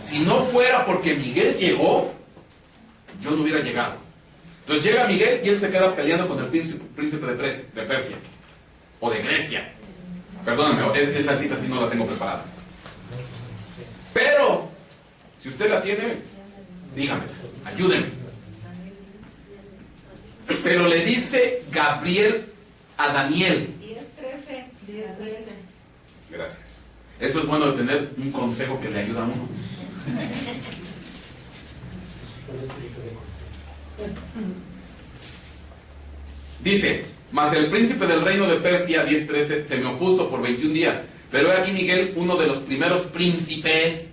Si no fuera porque Miguel llegó, yo no hubiera llegado. Entonces llega Miguel y él se queda peleando con el príncipe de Persia o de Grecia. Perdóname, esa cita sí no la tengo preparada. Pero si usted la tiene, dígame, ayúdeme. Pero le dice Gabriel a Daniel. 10:13. Gracias. Eso es bueno de tener un consejo que le ayuda a uno. Dice, mas el príncipe del reino de Persia, 10:13, se me opuso por 21 días. Pero he aquí Miguel, uno de los primeros príncipes,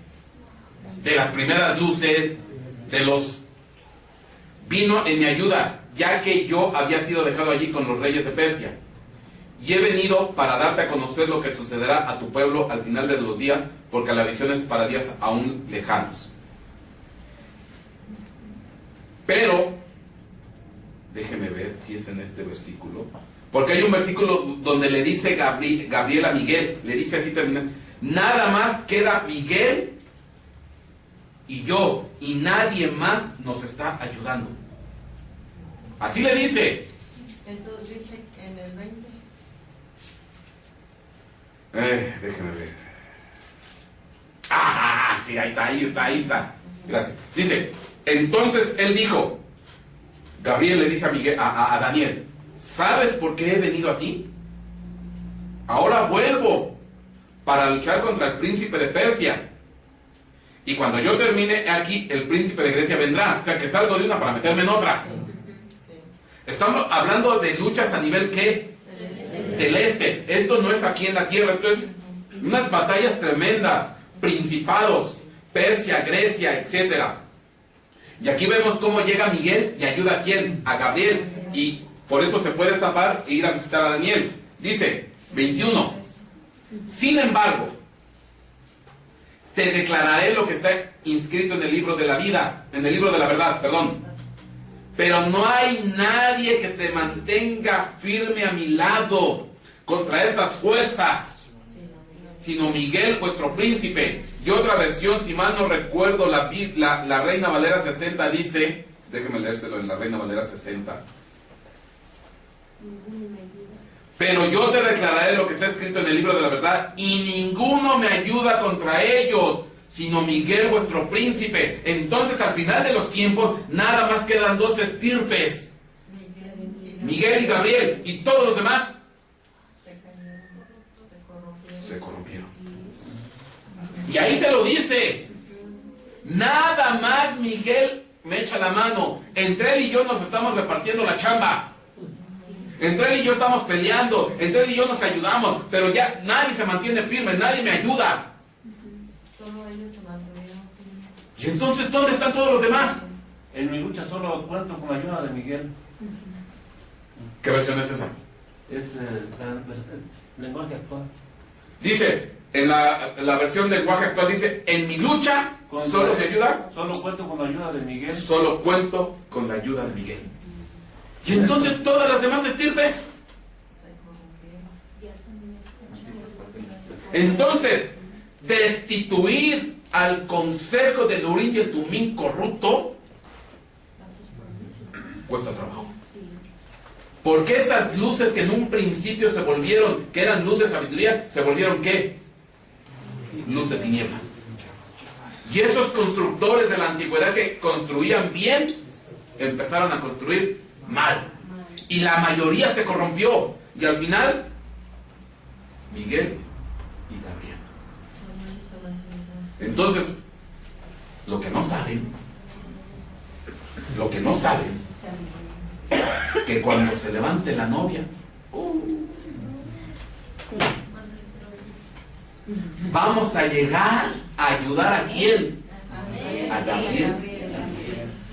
de las primeras luces, vino en mi ayuda, ya que yo había sido dejado allí con los reyes de Persia. Y he venido para darte a conocer lo que sucederá a tu pueblo al final de los días, porque la visión es para días aún lejanos. Pero, déjeme ver si es en este versículo, porque hay un versículo donde le dice Gabriel a Miguel, le dice así terminando, nada más queda Miguel y yo, y nadie más nos está ayudando. Así le dice. Entonces dice en el 20. Déjeme ver. Sí, ahí está. Gracias. Dice, entonces él dijo, Gabriel le dice a Daniel, ¿sabes por qué he venido a ti? Ahora vuelvo para luchar contra el príncipe de Persia. Y cuando yo termine aquí, el príncipe de Grecia vendrá. O sea que salgo de una para meterme en otra. Estamos hablando de luchas a nivel ¿qué? Celeste. Esto no es aquí en la tierra, esto es unas batallas tremendas. Principados, Persia, Grecia, etc. Y aquí vemos cómo llega Miguel y ayuda a quién, a Gabriel. Y por eso se puede zafar e ir a visitar a Daniel. Dice, 21. Sin embargo, te declararé lo que está inscrito en el libro de la vida, en el libro de la verdad, perdón. Pero no hay nadie que se mantenga firme a mi lado contra estas fuerzas, sino Miguel, vuestro príncipe. Y otra versión, si mal no recuerdo, la Reina Valera 60 dice, déjeme leérselo en la Reina Valera 60. Pero yo te declararé lo que está escrito en el libro de la verdad, y ninguno me ayuda contra ellos, sino Miguel, vuestro príncipe. Entonces, al final de los tiempos, nada más quedan 2 estirpes. Miguel y Gabriel, y todos los demás se corrompieron. Y ahí se lo dice. Nada más Miguel me echa la mano. Entre él y yo nos estamos repartiendo la chamba. Entre él y yo estamos peleando. Entre él y yo nos ayudamos. Pero ya nadie se mantiene firme. Nadie me ayuda. Solo ellos se mantuvieron firmes. ¿Y entonces dónde están todos los demás? En mi lucha solo cuento con la ayuda de Miguel. ¿Qué versión es esa? Es el lenguaje actual. Dice, En la versión del lenguaje actual dice, en mi lucha, solo me ayuda. Solo cuento con la ayuda de Miguel. Solo cuento con la ayuda de Miguel. Y entonces todas las demás estirpes. Entonces, destituir al consejo del Urim y el Tumim corrupto cuesta trabajo. Porque esas luces que en un principio se volvieron, que eran luz de sabiduría, se volvieron ¿qué? Luz de tiniebla. Y esos constructores de la antigüedad que construían bien, empezaron a construir mal. Y la mayoría se corrompió. Y al final, Miguel y Gabriel. Entonces, lo que no saben, que cuando se levante la novia, vamos a llegar a ayudar a quién, a Gabriel.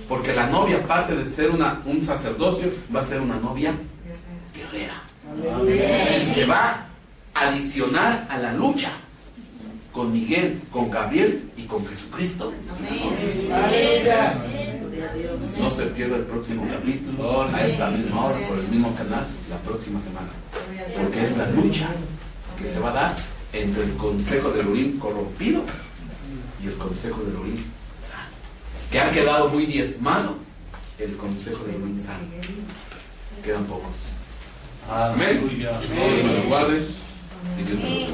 Porque la novia, aparte de ser un sacerdocio, va a ser una novia guerrera. Y se va a adicionar a la lucha con Miguel, con Gabriel y con Jesucristo. No se pierda el próximo capítulo a esta misma hora por el mismo canal la próxima semana, porque es la lucha que se va a dar entre el consejo del Urim corrompido y el consejo del Urim sano, que ha quedado muy diezmado el consejo del Urim sano. Quedan pocos. Amén. Dios me lo guarde y Dios me lo bendiga.